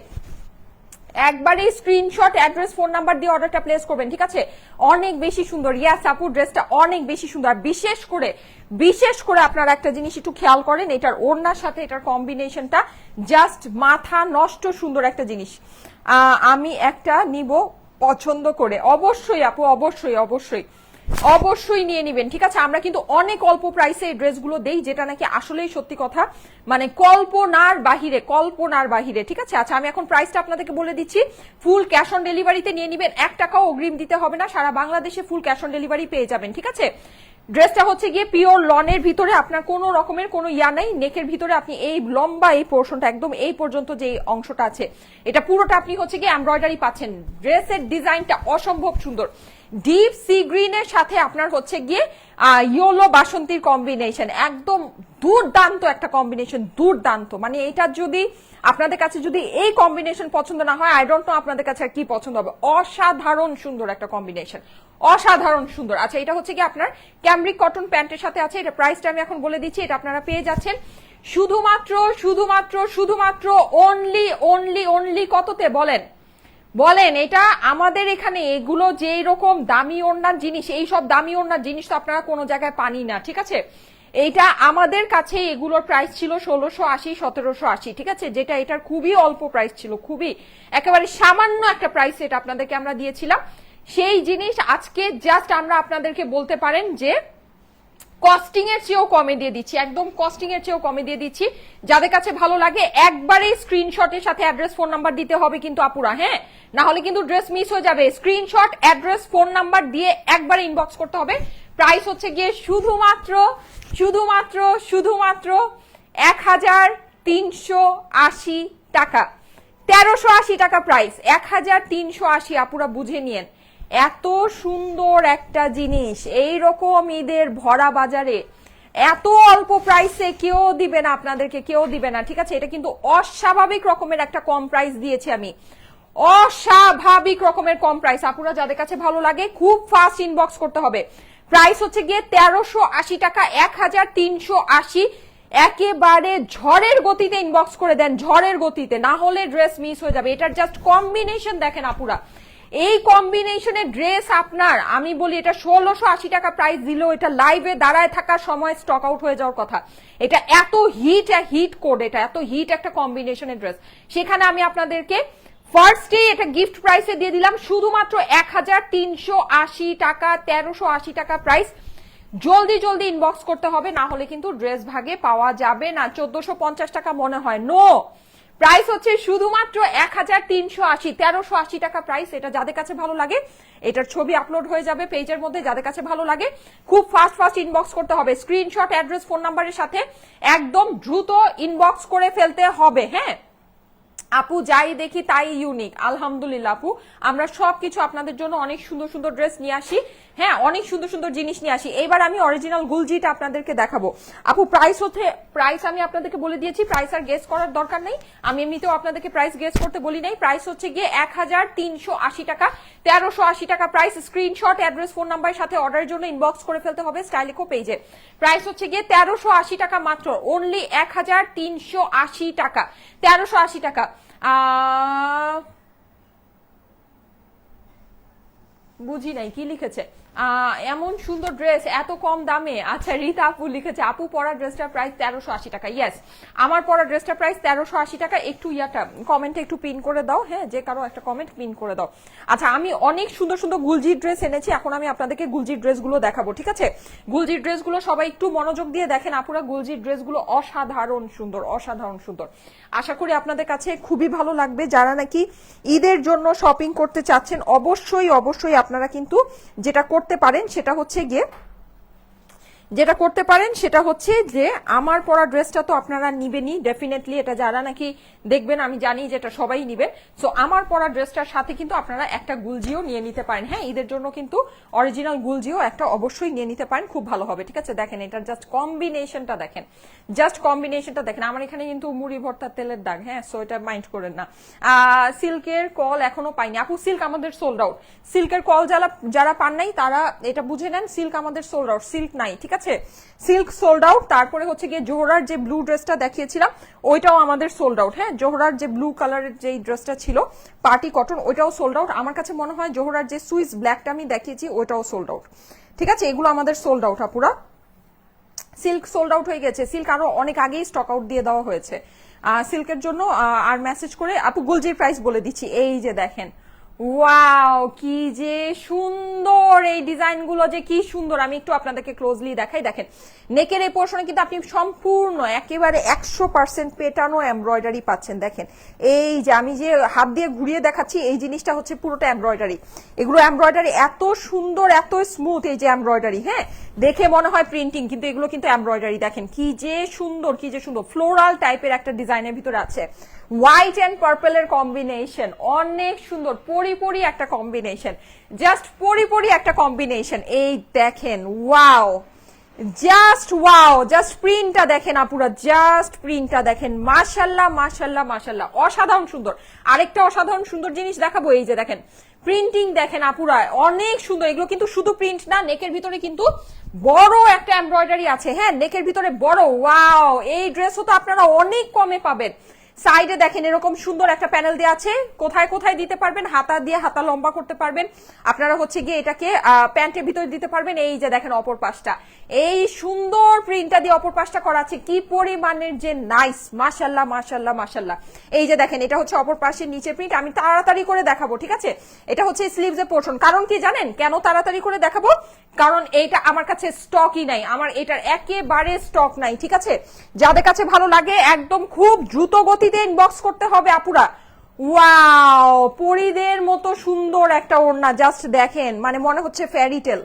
একবারে স্ক্রিনশট, অ্যাড্রেস, ফোন নাম্বার দিয়ে অর্ডারটা প্লেস করবেন, ঠিক আছে। অনেক বেশি সুন্দর, ইয়াস আপু ড্রেসটা অনেক বেশি সুন্দর। বিশেষ করে আপনারা একটা জিনিস একটু খেয়াল করেন, এটার ওড়নার সাথে এটার কম্বিনেশনটা জাস্ট মাথা নষ্ট সুন্দর একটা জিনিস। আমি একটা নিব পছন্দ করে, অবশ্যই আপু, অবশ্যই নিয়ে নিবেন, ঠিক আছে। আমরা কিন্তু অনেক অল্প প্রাইসে এই ড্রেসগুলো দেই, যেটা নাকি আসলেই সত্যি কথা, মানে কল্পনার বাহিরে, ঠিক আছে। আচ্ছা আমি এখন প্রাইসটা আপনাদেরকে বলে দিচ্ছি। ফুল ক্যাশ অন ডেলিভারিতে নিয়ে নিবেন, 1 টাকাও অগ্রিম দিতে হবে না, সারা বাংলাদেশে ফুল ক্যাশ অন ডেলিভারি পেয়ে যাবেন, ঠিক আছে। ড্রেসটা হচ্ছে গিয়ে পিওর লনের ভিতরে, আপনার কোনো রকমের কোনো ইয়া নেই। নেকের ভিতরে আপনি এই লম্বা এই পোর্শনটা একদম এই পর্যন্ত যে অংশটা আছে, এটা পুরোটা আপনি হচ্ছে গিয়ে এমব্রয়ডারি পাচ্ছেন। ড্রেসের ডিজাইনটা অসম্ভব সুন্দর, ডিপ সি গ্রিনের সাথে আপনার হচ্ছে গিয়ে ইয়েলো বাসন্তীর কম্বিনেশন, একদম দুর্দান্ত একটা কম্বিনেশন, দুর্দান্ত। মানে এটা যদি আপনাদের কাছে যদি এই কম্বিনেশন পছন্দ না হয়, আই ডোন্ট নো আপনাদের কাছে আর কি পছন্দ হবে। অসাধারণ সুন্দর একটা কম্বিনেশন, অসাধারণ সুন্দর। আচ্ছা এটা হচ্ছে কি আপনার ক্যামব্রিক কটন প্যান্টের সাথে আছে, এটা প্রাইসটা আমি এখন বলে দিচ্ছি। এটা আপনারা পেয়ে যাচ্ছেন শুধুমাত্র অনলি কততে বলেন। এটা আমাদের এখানে এগুলো যেই রকম দামি ওড়নার জিনিস, এই সব দামি ওড়নার জিনিস তো আপনারা কোনো জায়গায় পানি না, ঠিক আছে। এইটা আমাদের কাছে এগুলোর প্রাইস ছিল 1680, 1780, ঠিক আছে, যেটা এটার খুবই অল্প প্রাইস ছিল, খুবই একেবারে সামান্য একটা প্রাইস এটা আপনাদেরকে আমরা দিয়েছিলাম। সেই জিনিস আজকে জাস্ট আমরা আপনাদেরকে বলতে পারেন যে কস্টিং এর চেয়েও কমে দিয়ে দিচ্ছি, একদম কস্টিং এর চেয়েও কমে দিয়ে দিচ্ছি। যাদের কাছে ভালো লাগে একবারে স্ক্রিনশটের সাথে অ্যাড্রেস, ফোন নাম্বার দিতে হবে কিন্তু আপুরা, হ্যাঁ, না হলে কিন্তু ড্রেস মিস হয়ে যাবে। স্ক্রিনশট, অ্যাড্রেস, ফোন নাম্বার দিয়ে একবারে ইনবক্স করতে হবে। প্রাইস হচ্ছে গিয়ে শুধুমাত্র 1380 টাকা, 1380 টাকা প্রাইস, 1380। আপুরা বুঝে নিয়েন, এত সুন্দর একটা জিনিস এই রকম ঈদের ভরা বাজারে এত অল্প প্রাইসে কেউ দিবে না আপনাদেরকে, কেউ দিবে না, ঠিক আছে। এটা কিন্তু অস্বাভাবিক রকমের একটা কম প্রাইস দিয়েছি আমি, অস্বাভাবিক রকমের কম প্রাইস। আপুরা যাদের কাছে ভালো লাগে খুব ফাস্ট ইনবক্স করতে হবে। প্রাইস হচ্ছে গিয়ে 1380 টাকা, 1380। একেবারে ঝড়ের গতিতে ইনবক্স করে দেন, ঝড়ের গতিতে, না হলে ড্রেস মিস হয়ে যাবে। এটার জাস্ট কম্বিনেশন দেখেন আপুরা, এই কম্বিনেশনের ড্রেস আপনার, আমি বলি এটা 1680 টাকা প্রাইস দিলেও এটা লাইভে দাঁড়ায় থাকার সময় স্টক আউট হয়ে যাওয়ার কথা। এটা এত হিট কোড, এটা এত হিট একটা কম্বিনেশনের ড্রেস, সেখানে আমি আপনাদেরকে ফার্স্টে এটা গিফট প্রাইসে দিয়ে দিলাম শুধুমাত্র 1380 টাকা, 1380 টাকা প্রাইস। জলদি ইনবক্স করতে হবে, না হলে কিন্তু ড্রেস ভাগে পাওয়া যাবে না। 1450 টাকা মনে হয়, নো, প্রাইস হচ্ছে শুধুমাত্র 1380, 1380 টাকা প্রাইস। এটা যাদের কাছে ভালো লাগে, এটার ছবি আপলোড হয়ে যাবে পেজের মধ্যে, যাদের কাছে ভালো লাগে খুব ফাস্ট ইনবক্স করতে হবে। স্ক্রিনশট, অ্যাড্রেস, ফোন নাম্বারের সাথে একদম দ্রুত ইনবক্স করে ফেলতে হবে। হ্যাঁ আপু যাই দেখি তাই ইউনিক, আলহামদুলিল্লাহ আপু, আমরা সবকিছু আপনাদের জন্য অনেক সুন্দর ড্রেস নিয়ে আসি, হ্যাঁ অনেক সুন্দর জিনিস নিয়ে আসি। এবার আমি অরিজিনাল গুলজিটা আপনাদেরকে দেখাবো। আপু প্রাইস আমি আপনাদেরকে বলে দিয়েছি, প্রাইস আর গেস করার দরকার নেই, আমি এমনিতেও আপনাদেরকে প্রাইস গেস করতে বলি নাই। প্রাইস হচ্ছে গিয়ে 1380 টাকা, 1380 টাকা প্রাইস। স্ক্রিনশট, অ্যাড্রেস, ফোন নাম্বারের সাথে অর্ডারের জন্য ইনবক্স করে ফেলতে হবে স্টাইলিকো পেজে। প্রাইস হচ্ছে গিয়ে 1380 টাকা মাত্র, অনলি 1380 টাকা, 1380 টাকা। বুঝি নাই কি লিখেছে, এমন সুন্দর ড্রেস এত কম দামে। আচ্ছা রীতা আপু লিখেছে, আপু পরা ড্রেসটার প্রাইস 1380 টাকা। ইয়েস, আমার পরা ড্রেসটার প্রাইস 1380 টাকা। একটু ইয়াটা কমেন্টে একটু পিন করে দাও, হ্যাঁ যে কারো একটা কমেন্ট পিন করে দাও। আচ্ছা আমি অনেক সুন্দর গুলজির ড্রেস এনেছি, এখন আমি আপনাদেরকে গুলজির ড্রেসগুলো দেখাবো, ঠিক আছে। গুলজির ড্রেসগুলো সবাই একটু মনোযোগ দিয়ে দেখেন আপুরা, গুলজির ড্রেসগুলো অসাধারণ সুন্দর। আশা করি আপনাদের কাছে খুবই ভালো লাগবে। যারা নাকি ঈদের জন্য শপিং করতে চাচ্ছেন, অবশ্যই আপনারা কিন্তু যেটা করতে পারেন সেটা হচ্ছে গিয়ে যেটা করতে পারেন সেটা হচ্ছে যে আমার পরা ড্রেসটা তো আপনারা নিবেনই ডেফিনেটলি, এটা যারা নাকি দেখবেন আমি জানি যে এটা সবাই নিবে। সো আমার পরা ড্রেসটার সাথে কিন্তু আপনারা একটা গুলজিও নিয়ে নিতে পারেন। হ্যাঁ, ঈদের জন্য কিন্তু অরিজিনাল গুলজিও একটা অবশ্যই নিয়ে নিতে পারেন, খুব ভালো হবে। ঠিক আছে, দেখেন এটার জাস্ট কম্বিনেশনটা দেখেন, জাস্ট কম্বিনেশনটা দেখেন। আমার এখানে কিন্তু মুড়ি ভর্তা তেলের দাগ, হ্যাঁ, সো এটা মাইন্ড করেন না। সিল্কের কল এখনো পাইনি আপু, সিল্ক আমাদের সোল্ড আউট। সিল্কের কল যারা যারা পান নাই তারা এটা বুঝে নেন, সিল্ক আমাদের সোল্ড আউট, সিল্ক নাই। ঠিক আছে, সিল্ক সোল্ড আউট। তারপরে হচ্ছে গিয়ে জোহরার যে ব্লু ড্রেসটা দেখিয়েছিলাম ওইটাও আমাদের সোল্ড আউট। হ্যাঁ, জোহরার যে ব্লু কালারের যে ড্রেসটা ছিল পার্টি কটন, ওইটাও সোল্ড আউট। আমার কাছে মনে হয় জোহরার যে সুইস ব্ল্যাকটা আমি দেখিয়েছি ওইটাও সোল্ড আউট। ঠিক আছে, এগুলো আমাদের সোল্ড আউট আপুরা। সিল্ক সোল্ড আউট হয়ে গেছে, সিল্ক আরো অনেক আগেই স্টক আউট দিয়ে দেওয়া হয়েছে সিল্কের জন্য। আর মেসেজ করে আপু গুলজির প্রাইস বলে দিচ্ছি, এই যে দেখেন, ওয়াও কি যে সুন্দর এই ডিজাইনগুলো, যে কি সুন্দর। আমি একটু আপনাদেরকে ক্লোজলি দেখাই, দেখেন নেকের এই পোর্শনে কিন্তু আপনি সম্পূর্ণ একেবারে 100% পেটানো এমব্রয়ডারি পাচ্ছেন। দেখেন এই যে আমি যে হাত দিয়ে ঘুরিয়ে দেখাচ্ছি এই জিনিসটা হচ্ছে পুরোটা এমব্রয়ডারি। এগুলো এমব্রয়ডারি এত সুন্দর, এত স্মুথ, এই যে এমব্রয়ডারি, হ্যাঁ দেখে মনে হয় প্রিন্টিং কিন্তু এগুলো কিন্তু এমব্রয়ডারি। দেখেন কি যে সুন্দর, কি যে সুন্দর ফ্লোরাল টাইপের একটা ডিজাইনের ভিতরে আছে। হোয়াইট এন্ড পার্পল এর কম্বিনেশন অনেক সুন্দর, পরি একটা কম্বিনেশন, জাস্ট পরি একটা কম্বিনেশন। এই দেখেন ওয়াও, জাস্ট ওয়াও, জাস্ট প্রিন্টটা দেখেন আপুরা, জাস্ট প্রিন্টটা দেখেন, মাশাল্লাহ মাশাল্লাহ মাশাল্লাহ, অসাধারণ সুন্দর। আরেকটা অসাধারণ সুন্দর জিনিস দেখাবো, এই যে দেখেন প্রিন্টিং দেখেন আপুরা, অনেক সুন্দর। এগুলো কিন্তু শুধু প্রিন্ট না, নেকের ভিতরে কিন্তু বড় একটা এমব্রয়ডারি আছে। হ্যাঁ, নেকের ভিতরে বড়, ওয়াও। এই ড্রেসও তো আপনারা অনেক কমে পাবেন। সাইডে দেখেন এরকম সুন্দর একটা প্যানেল দেওয়া আছে, কোথায় কোথায় দিতে পারবেন, হাতা দিয়ে হাতা লম্বা করতে পারবেন আপনারা, হচ্ছে গিয়ে এটাকে প্যান্টের ভিতরে দিতে পারবেন। এই যে দেখেন অপর পাশটা, এই সুন্দর প্রিন্টটা দিয়ে অপর পাশটা করা আছে, কি পরিমাণের যে নাইস, মাশাল্লাহ মাশাল্লাহ মাশাল্লাহ। এই যে দেখেন এটা হচ্ছে অপর পাশের নিচে প্রিন্ট, আমি তাড়াতাড়ি করে দেখাবো। ঠিক আছে, এটা হচ্ছে স্লিভসের পোর্শন। কারণ কি জানেন কেন তাড়াতাড়ি করে দেখাবো? কারণ এইটা আমার কাছে স্টকই নাই, আমার এটার একেবারে স্টক নাই। ঠিক আছে, যাদের কাছে ভালো লাগে একদম খুব দ্রুত গতিতে ইনবক্স করতে হবে আপুরা। ওয়াও, পরিদের মতো সুন্দর একটা ওড়না, জাস্ট দেখেন, মানে মনে হচ্ছে ফেয়ারিটেল,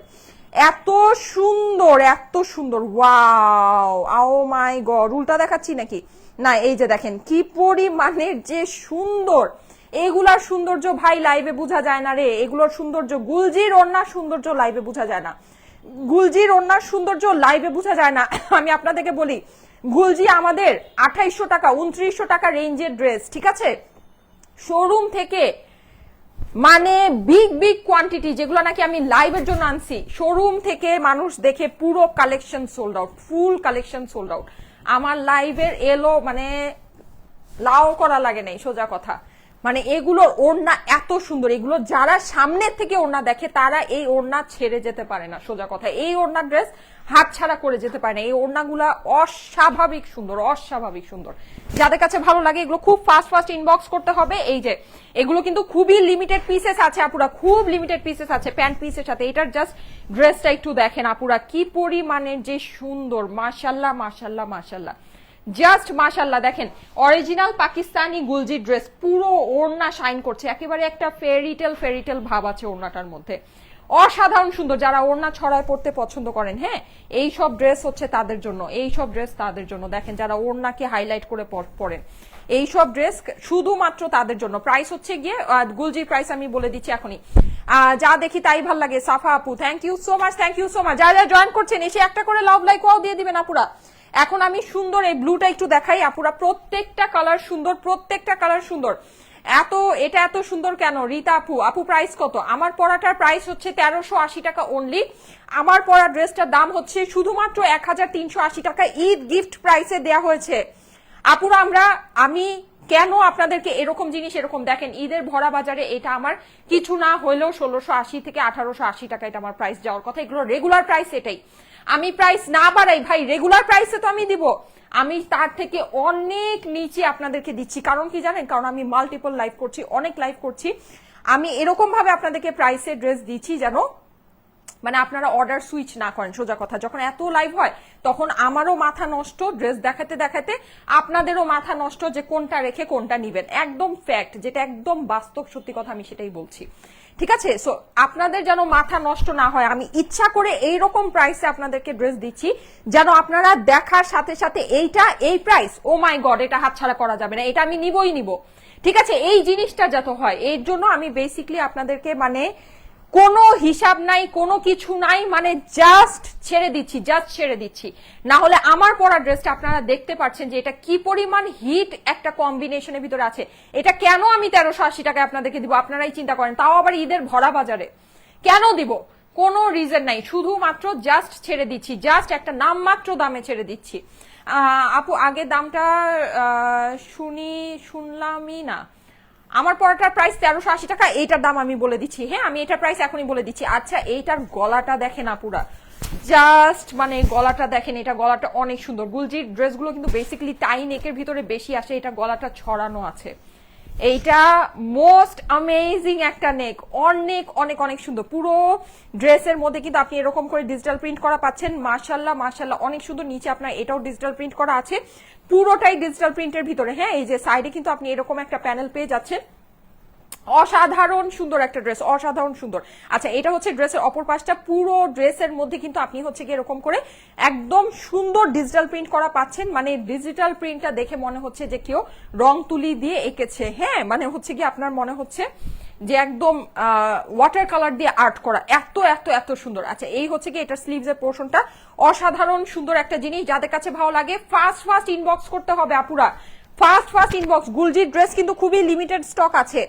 এত সুন্দর এত সুন্দর। ওয়াও, আও মাই গড, উল্টা দেখাচ্ছি নাকি? না, এই যে দেখেন কি পরিমাণের যে সুন্দর। এগুলার সৌন্দর্য ভাই লাইভে বোঝা যায় না রে, এগুলোর সৌন্দর্য, গুলজির ওড়নার সৌন্দর্য লাইভে বোঝা যায় না, গুলজির ওড়নার সৌন্দর্য লাইভে বোঝা যায় না। আমি আপনাদেরকে বলি, গুলজি আমাদের 2800 টাকা 2900 টাকা রেঞ্জের ড্রেস। ঠিক আছে, শোরুম থেকে, মানে বিগ বিগ কোয়ান্টিটি, যেগুলো নাকি আমি লাইভের জন্য আনছি, শোরুম থেকে মানুষ দেখে পুরো কালেকশন সোল্ড আউট, ফুল কালেকশন সোল্ড আউট। আমার লাইভের এলো মানে লাও করা লাগে নাই, সোজা কথা। মানে এগুলোর ওড়না এত সুন্দর, এগুলো যারা সামনের থেকে ওড়না দেখে তারা এই ওড়না ছেড়ে যেতে পারে না, সোজা কথা। এই ওড়নার ড্রেস হাত ছাড়া করে যেতে পারে না। এই ওড়নাগুলা অস্বাভাবিক সুন্দর, অস্বাভাবিক সুন্দর। যাদের কাছে ভালো লাগে এগুলো খুব ফাস্ট ফাস্ট ইনবক্স করতে হবে। এই যে এগুলো কিন্তু খুবই লিমিটেড পিসেস আছে আপুরা, খুব লিমিটেড পিসেস আছে প্যান্ট পিসের সাথে। এটার জাস্ট ড্রেসটা একটু দেখেন আপুরা, কি পরিমাণের যে সুন্দর, মাশাল্লাহ মাশাল্লাহ মাশাল্লাহ, জাস্ট মাশাল্লাহ। দেখেন অরিজিনাল পাকিস্তানি গুলজি ড্রেস, পুরো ওড়না শাইন করছে, একেবারে একটা ফেরিটেল ভাব আছে ওড়নাটার মধ্যে, অসাধারণ সুন্দর। যারা ওড়না ছড়ায় পড়তে পছন্দ করেন, হ্যাঁ এই সব ড্রেস হচ্ছে তাদের জন্য, এই সব ড্রেস তাদের জন্য। দেখেন যারা ওড়নাকে হাইলাইট করে পরেন, এই সব ড্রেস শুধুমাত্র তাদের জন্য। প্রাইস হচ্ছে গিয়ে গুলজির প্রাইস আমি বলে দিচ্ছি এখনই, যা দেখি তাই ভাল লাগে। সাফা আপু thank you so much, thank you so much. যারা যারা জয়েন করছেন এসে একটা করে লাভ লাইক ওয়াও দিয়ে দিবেন আপুরা। এখন আমি সুন্দর এই ব্লুটা একটু দেখাই আপুরা, প্রত্যেকটা কালার সুন্দর, প্রত্যেকটা কালার সুন্দর। এটা এত সুন্দর কেন? রীতা আপু, আপু প্রাইস কত? আমার পরাটার প্রাইস হচ্ছে 1380 টাকা অনলি। আমার পরা ড্রেসটার দাম হচ্ছে শুধুমাত্র 1380 টাকা, ঈদ গিফট প্রাইসে দেয়া হয়েছে আপুরা। আমি কেন আপনাদেরকে এরকম জিনিস, এরকম দেখেন ঈদের ভরা বাজারে এটা আমার কিছু না হইলেও 1680 থেকে 1880 টাকা এটা আমার প্রাইস যাওয়ার কথা। এগুলো রেগুলার প্রাইস, এটাই। আমি প্রাইস না বাড়াই ভাই, রেগুলার প্রাইসে তো আমি দিব, আমি তার থেকে অনেক নিচে আপনাদেরকে দিচ্ছি। কারণ কি জানেন? কারণ আমি মাল্টিপল লাইভ করছি, অনেক লাইভ করছি। আমি এরকম ভাবে আপনাদেরকে প্রাইসে ড্রেস দিচ্ছি যেন মানে আপনারা অর্ডার সুইচ না করেন, সোজা কথা। যখন এত লাইভ হয় তখন আমারও মাথা নষ্ট, ড্রেস দেখাতে দেখাতে আপনাদেরও মাথা নষ্ট যে কোনটা রেখে কোনটা নিবেন। একদম ফ্যাক্ট, যেটা একদম বাস্তব সত্যি কথা, আমি সেটাই বলছি। ঠিক আছে। সো আপনাদের যেন মাথা নষ্ট না হয়, আমি ইচ্ছা করে এইরকম প্রাইসে আপনাদেরকে ড্রেস দিচ্ছি যেন আপনারা দেখার সাথে সাথে এইটা এই প্রাইস, ও মাই গড, এটা হাতছাড়া করা যাবে না, এটা আমি নিবই নিব। ঠিক আছে, এই জিনিসটা যত হয়, এর জন্য আমি বেসিকলি আপনাদেরকে মানে কোনো হিসাব নাই, কোনো কিছু নাই, মানে জাস্ট ছেড়ে দিচ্ছি, জাস্ট ছেড়ে দিচ্ছি। না হলে আমার পরা ড্রেসটা আপনারা দেখতে পাচ্ছেন যে এটা কি পরিমাণ হিট একটা কম্বিনেশনের ভিতরে আছে। এটা কেন আমি 1380 টাকায় আপনাদেরকে দিব আপনারাই চিন্তা করেন, তাও আবার ঈদের ভরা বাজারে কেন দিব? কোনো রিজন নাই, শুধুমাত্র জাস্ট ছেড়ে দিচ্ছি, জাস্ট একটা নামমাত্র দামে ছেড়ে দিচ্ছি। আপু আগে দামটা শুনলামই না। আমার পরাটার প্রাইস 1380 টাকা, এইটার দাম আমি বলে দিচ্ছি। হ্যাঁ, আমি এটার প্রাইস এখনই বলে দিচ্ছি। আচ্ছা, এইটার গলাটা দেখেন আপুরা, জাস্ট মানে গলাটা দেখেন, এটা গলাটা অনেক সুন্দর। গুলজির ড্রেসগুলো কিন্তু বেসিক্যালি টাই নেকের ভিতরে বেশি আসে, এটা গলাটা ছড়ানো আছে। এইটা মোস্ট অ্যামেজিং একটা নেক, অনেক অনেক অনেক সুন্দর। পুরো ড্রেসের মধ্যে কিন্তু আপনি এরকম করে ডিজিটাল প্রিন্ট করা পাচ্ছেন। মাশাআল্লাহ মাশাআল্লাহ, অনেক সুন্দর। নিচে আপনার এটাও ডিজিটাল প্রিন্ট করা আছে, পুরোটাই ডিজিটাল প্রিন্টের ভিতরে। হ্যাঁ, এই যে সাইডে কিন্তু আপনি এরকম একটা প্যানেল পেয়ে যাচ্ছেন। অসাধারণ সুন্দর একটা ড্রেস, অসাধারণ সুন্দর। আচ্ছা, এটা হচ্ছে ড্রেসের অপর পাশটা। পুরো ড্রেসের মধ্যে কিন্তু আপনি হচ্ছে কি এরকম করে একদম সুন্দর ডিজিটাল প্রিন্ট করা পাচ্ছেন। মানে ডিজিটাল প্রিন্টটা দেখে মনে হচ্ছে যে কেউ রং তুলি দিয়ে এঁকেছে। হ্যাঁ, মানে হচ্ছে কি আপনার মনে হচ্ছে যে একদম ওয়াটার কালার দিয়ে আর্ট করা, এত এত এত সুন্দর। আচ্ছা, এই হচ্ছে কি এটা স্লিভস এর পোর্শনটা, অসাধারণ সুন্দর একটা জিনিস। যাদের কাছে ভালো লাগে ফাস্ট ফাস্ট ইনবক্স করতে হবে আপুরা, ফাস্ট ফাস্ট ইনবক্স। গুলজির ড্রেস কিন্তু খুবই লিমিটেড স্টক আছে,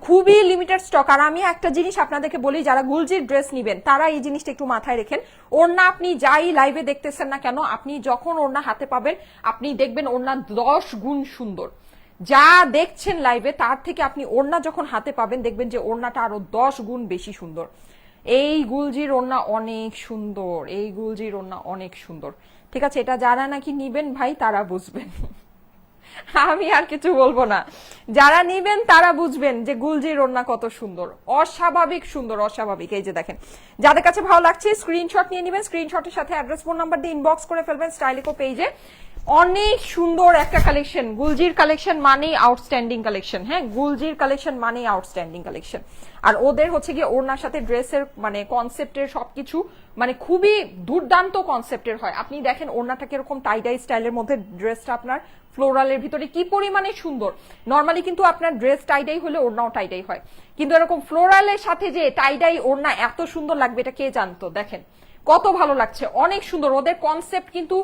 খুবই লিমিটেড স্টক। আর আমি একটা জিনিস আপনাদেরকে বলি, যারা গুলজির ড্রেস নিবেন তারা এই জিনিসটা একটু মাথায় রেখেন। ওড়না আপনি যাই লাইভে দেখতেছেন না কেন, আপনি যখন ওড়না হাতে পাবেন আপনি দেখবেন ওড়না 10 গুণ সুন্দর। যা দেখছেন লাইভে তার থেকে আপনি ওড়না যখন হাতে পাবেন দেখবেন যে ওড়নাটা আরো 10 গুণ বেশি সুন্দর। এই গুলজির ওড়না অনেক সুন্দর, এই গুলজির ওড়না অনেক সুন্দর। ঠিক আছে, এটা যারা নাকি নিবেন ভাই তারা বুঝবেন, আমি আর কিছু বলবো না। যারা নিবেন তারা বুঝবেন যে গুলজির ওড়না কত সুন্দর, অস্বাভাবিক সুন্দর, অস্বাভাবিক। এই যে দেখেন, যাদের কাছে ভালো লাগছে স্ক্রিনশট নিয়ে নেবেন, স্ক্রিনশটের সাথে অ্যাড্রেস ফোন নাম্বার দিয়ে ইনবক্স করে ফেলবেন স্টাইলিকো পেজে। অনেক সুন্দর একটা কালেকশন, গুলজির কালেকশন মানেই আউটস্ট্যান্ডিং কালেকশন। হ্যাঁ, গুলজির কালেকশন মানেই আউটস্ট্যান্ডিং কালেকশন। আর ওদের হচ্ছে গিয়ে ওড়নার সাথে ড্রেসের মানে কনসেপ্টের সবকিছু মানে খুবই দুর্দান্ত কনসেপ্টের হয়। আপনি দেখেন ওড়নাটাকে এরকম টাইডাই স্টাইলের মধ্যে, ড্রেসটা আপনার ফ্লোরালের ভিতরে কি পরিমাণে সুন্দর। নর্মালি কিন্তু আপনার ড্রেস টাইডাই হলে ওড়নাও টাইডাই হয়, কিন্তু এরকম ফ্লোরালের সাথে যে টাইডাই ওড়না এত সুন্দর লাগবে এটা কে জানতো। দেখেন কত ভালো লাগছে, অনেক সুন্দর। ওদের কনসেপ্ট কিন্তু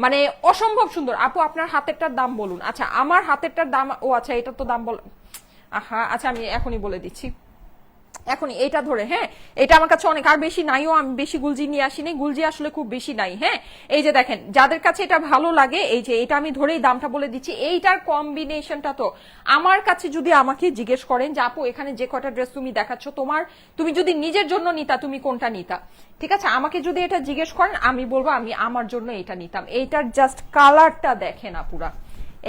মানে অসম্ভব সুন্দর। আপু আপনার হাতেরটার দাম বলুন। আচ্ছা, আমার হাতেরটার দাম, ও আচ্ছা এটা তো দাম বল, আহা আচ্ছা আমি এখনই বলে দিচ্ছি, এখনই এটা ধরে। হ্যাঁ, এটা আমার কাছে অনেক, আর বেশি নাইও, আমি বেশি গুলজি নিয়ে আসিনি, গুলজি আসলে খুব বেশি নাই। হ্যাঁ, এই যে দেখেন, যাদের কাছে এটা ভালো লাগে, এই যে এটা আমি ধরেই দামটা বলে দিচ্ছি। এইটার কম্বিনেশনটা তো আমার কাছে, যদি আমাকে জিজ্ঞেস করেন যে আপু এখানে যে কটা ড্রেস তুমি দেখাচ্ছ, তুমি যদি নিজের জন্য নিতা তুমি কোনটা নিতা, ঠিক আছে, আমাকে যদি এটা জিজ্ঞেস করেন আমি বলবো আমি আমার জন্য এটা নিতাম। এইটার জাস্ট কালারটা দেখেন আপুরা,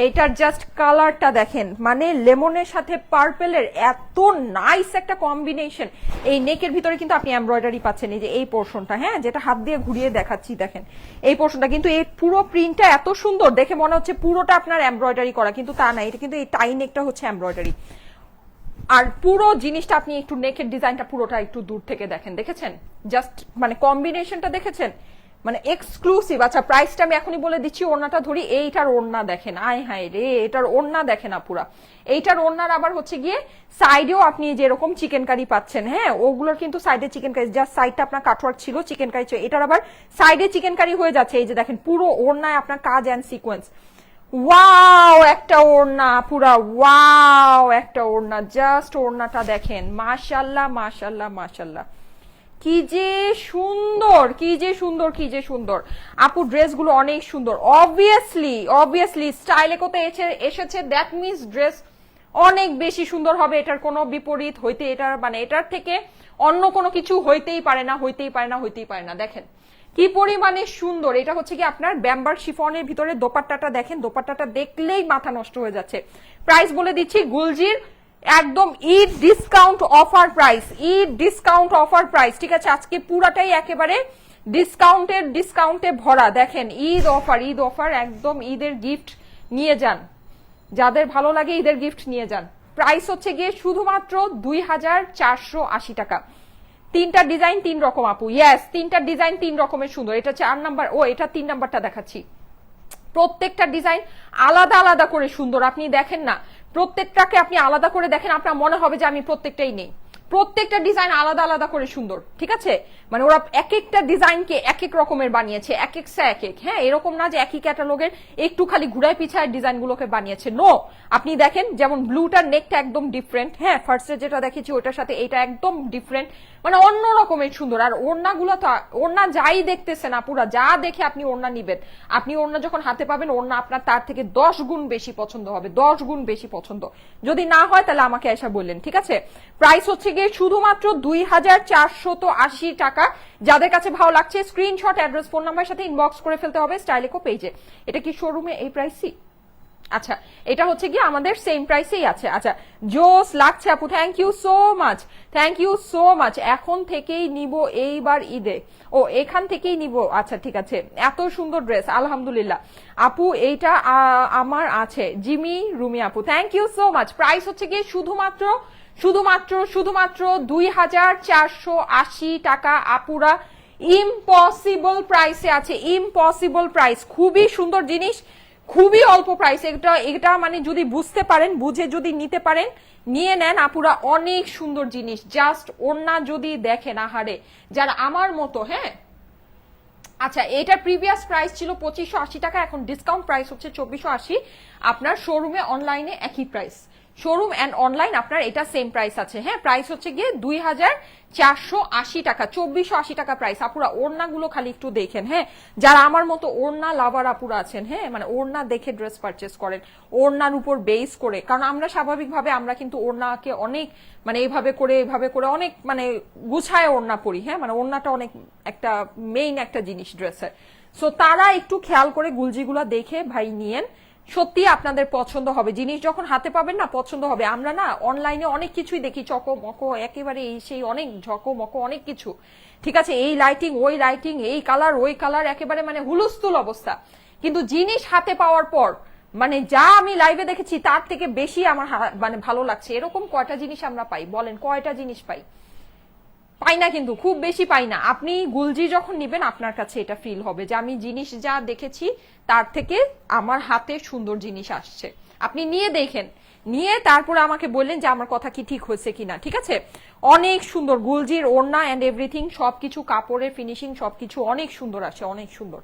এইটার জাস্ট কালারটা দেখেন, মানে লেমনের সাথে পার্পেলের এত নাইস একটা কম্বিনেশন। এই নেকের ভিতরে কিন্তু আপনি এমব্রয়ডারি পাচ্ছেন, এই যে এই পোর্শনটা, হ্যাঁ, যেটা হাত দিয়ে ঘুরিয়ে দেখাচ্ছি দেখেন এই পোর্শনটা, কিন্তু এই পুরো প্রিন্টটা এত সুন্দর দেখে মনে হচ্ছে পুরোটা আপনার এমব্রয়ডারি করা, কিন্তু তা না, এটা কিন্তু এই টাই নেকটা হচ্ছে এমব্রয়ডারি। আর পুরো জিনিসটা আপনি একটু নেকের ডিজাইনটা পুরোটা একটু দূর থেকে দেখেন, দেখেছেন জাস্ট মানে কম্বিনেশনটা দেখেছেন, মানে এক্সক্লুসিভ। আচ্ছা, প্রাইসটা আমি এখনই বলে দিচ্ছি। ওড়নাটা ধরি, এইটার ওড়না দেখেন, আয় হায় রে, এটার ওড়না দেখেন আপুরা। এইটার ওড়নার আবার হচ্ছে গিয়ে সাইডেও আপনি যেরকম চিকেন কারি পাচ্ছেন, হ্যাঁ, ওগুলোর কিন্তু সাইডে চিকেন কারি, জাস্ট সাইডটা আপনার কাটওয়ার্ক ছিল চিকেন কারি, এটার আবার সাইডে চিকেন কারি হয়ে যাচ্ছে। এই যে দেখেন পুরো ওড়নায় আপনার কাজ এন্ড সিকোয়েন্স। ওয়াও একটা ওড়না পুরা, ওয়াও একটা ওড়না, জাস্ট ওড়নাটা দেখেন, মাশাল্লাহ মাশাল্লাহ মাশাল্লাহ, কি যে সুন্দর, কি যে সুন্দর, কি যে সুন্দর। আপু ড্রেসগুলো অনেক সুন্দর, অবভিয়াসলি স্টাইলেকোতে এসেছে, দ্যাট মিনস ড্রেস অনেক বেশি সুন্দর হবে, এটার কোনো বিপরীত হইতে, এটার মানে এটার থেকে অন্য কোনো কিছু হইতেই পারে না, হইতেই পারে না, হইতেই পারে না। দেখেন কি পরিমাণে সুন্দর। এটা হচ্ছে কি আপনার ব্যাম্বার শিফনের ভিতরে দোপাট্টাটা দেখেন, দোপাট্টাটা দেখলেই মাথা নষ্ট হয়ে যাচ্ছে। প্রাইস বলে দিচ্ছি, গুলজির একদম Eid discount offer price, Eid discount offer price, ঠিক আছে, আজকে পুরাটাই একেবারে ডিসকাউন্টে ভরা। দেখেন ঈদ অফার, একদম ঈদের গিফট নিয়ে যান, যাদের ভালো লাগে ঈদের গিফট নিয়ে যান। প্রাইস হচ্ছে গিয়ে শুধুমাত্র 2480 টাকা। তিনটা ডিজাইন 3 রকম আপু, ইয়েস তিনটা ডিজাইন 3 রকমের সুন্দর। এটা 4 নাম্বার, ও এটা 3 নাম্বারটা দেখাচ্ছি। প্রত্যেকটা ডিজাইন আলাদা আলাদা করে সুন্দর, আপনি দেখেন না প্রত্যেকটাকে আপনি আলাদা করে দেখেন, আপনার মনে হবে যে আমি প্রত্যেকটাই নেই। প্রত্যেকটা ডিজাইন আলাদা আলাদা করে সুন্দর, ঠিক আছে? মানে ওরা এক একটা ডিজাইনকে এক এক রকমের বানিয়েছে, এক এক এক এক, হ্যাঁ এরকম না যে একই ক্যাটালগের একটু খালি ঘুরায় পিছায় ডিজাইনগুলোকে বানিয়েছে, নো। আপনি দেখেন যেমন ব্লুটার নেকটা একদম ডিফারেন্ট, হ্যাঁ ফার্স্টে যেটা দেখেছি ওটার সাথে এটা একদম ডিফারেন্ট, মানে অন্য রকমের সুন্দর। আর ওড়নাগুলো তো ওড়না যাই দেখতেছেন আপুরা, যা দেখে আপনি ওড়না নিবেন, আপনি ওড়না যখন হাতে পাবেন ওড়না আপনার তার থেকে 10 গুণ বেশি পছন্দ হবে, 10 গুণ বেশি পছন্দ। যদি না হয় তাহলে আমাকে এসে বললেন, ঠিক আছে? প্রাইস হচ্ছে গিয়ে শুধুমাত্র 2480 টাকা। যাদের কাছে ভালো লাগছে স্ক্রিনশট, অ্যাড্রেস, ফোন নাম্বারের সাথে ইনবক্স করে ফেলতে হবে স্টাইলিকো পেজে। এটা কি শোরুমে এই প্রাইসই? আচ্ছা এটা হচ্ছে কি আমাদের সেম প্রাইসেই আছে। আচ্ছা জোস লাগছে আপু, thank you so much, thank you so much. এখন থেকেই নিব এইবার ঈদে, ও এখান থেকেই নিব, আচ্ছা ঠিক আছে। এত সুন্দর ড্রেস, আলহামদুলিল্লাহ আপু এইটা আমার আছে। জিমি রুমি আপু, thank you so much. Price হচ্ছে গিয়ে শুধুমাত্র শুধুমাত্র শুধুমাত্র 2480 টাকা আপুরা। ইম্পসিবল প্রাইসে আছে, ইম্পসিবল প্রাইস, খুবই সুন্দর জিনিস, খুবই অল্প প্রাইস। এটা মানে যদি বুঝতে পারেন, বুঝে যদি নিতে পারেন, নিয়ে নেন আপুরা, অনেক সুন্দর জিনিস। জাস্ট ওড়না যদি দেখেন, আহারে যারা আমার মতো, হ্যাঁ আচ্ছা এটার প্রিভিয়াস প্রাইস ছিল 2580 টাকা, এখন ডিসকাউন্ট প্রাইস হচ্ছে 2480। আপনার শোরুমে অনলাইনে একই প্রাইস, শোরুম এন্ড অনলাইন আপনার এটা সেম প্রাইস আছে, হ্যাঁ প্রাইস হচ্ছে গিয়ে 2480 টাকা, 2480 টাকা প্রাইস। আপুরা ওড়নাগুলো খালি একটু দেখেন, হ্যাঁ যারা আমার মতো ওড়না লাভার আপুরা আছেন, হ্যাঁ মানে ওড়না দেখে ড্রেস পারচেস করেন, ওড়নার উপর বেস করে, কারণ আমরা স্বাভাবিকভাবে আমরা কিন্তু ওড়নাকে অনেক মানে এইভাবে করে অনেক মানে গুছায় ওড়না পরি, হ্যাঁ মানে ওড়নাটা অনেক একটা মেইন একটা জিনিস ড্রেসের। সো তারা একটু খেয়াল করে গুলজিগুলা দেখে ভাই নিয়েন, সত্যি আপনাদের পছন্দ হবে। জিনিস যখন হাতে পাবেন না পছন্দ হবে। আমরা না অনলাইনে অনেক কিছুই দেখি, চকো মকো একেবারে এই সেই অনেক ঝকো মকো অনেক কিছু, ঠিক আছে, এই লাইটিং ওই লাইটিং, এই কালার ওই কালার, একেবারে মানে হুলস্থুল অবস্থা। কিন্তু জিনিস হাতে পাওয়ার পর মানে যা আমি লাইভে দেখেছি তার থেকে বেশি আমার মানে ভালো লাগছে। এরকম কয়টা জিনিস আমরা পাই বলেন, কয়টা জিনিস পাই? পাই না, কিন্তু খুব বেশি পাই না। আপনি গুলজি যখন নিবেন আপনার কাছে এটা ফিল হবে যে আমি জিনিস যা দেখেছি তার থেকে আমার হাতে সুন্দর জিনিস আসছে। আপনি নিয়ে দেখেন, নিয়ে তারপরে আমাকে বললেন যে আমার কথা কি ঠিক হয়েছে কিনা, ঠিক আছে? অনেক সুন্দর গুলজির ওড়না এন্ড এভরিথিং, সবকিছু কাপড়ের ফিনিশিং সবকিছু অনেক সুন্দর আসে, অনেক সুন্দর।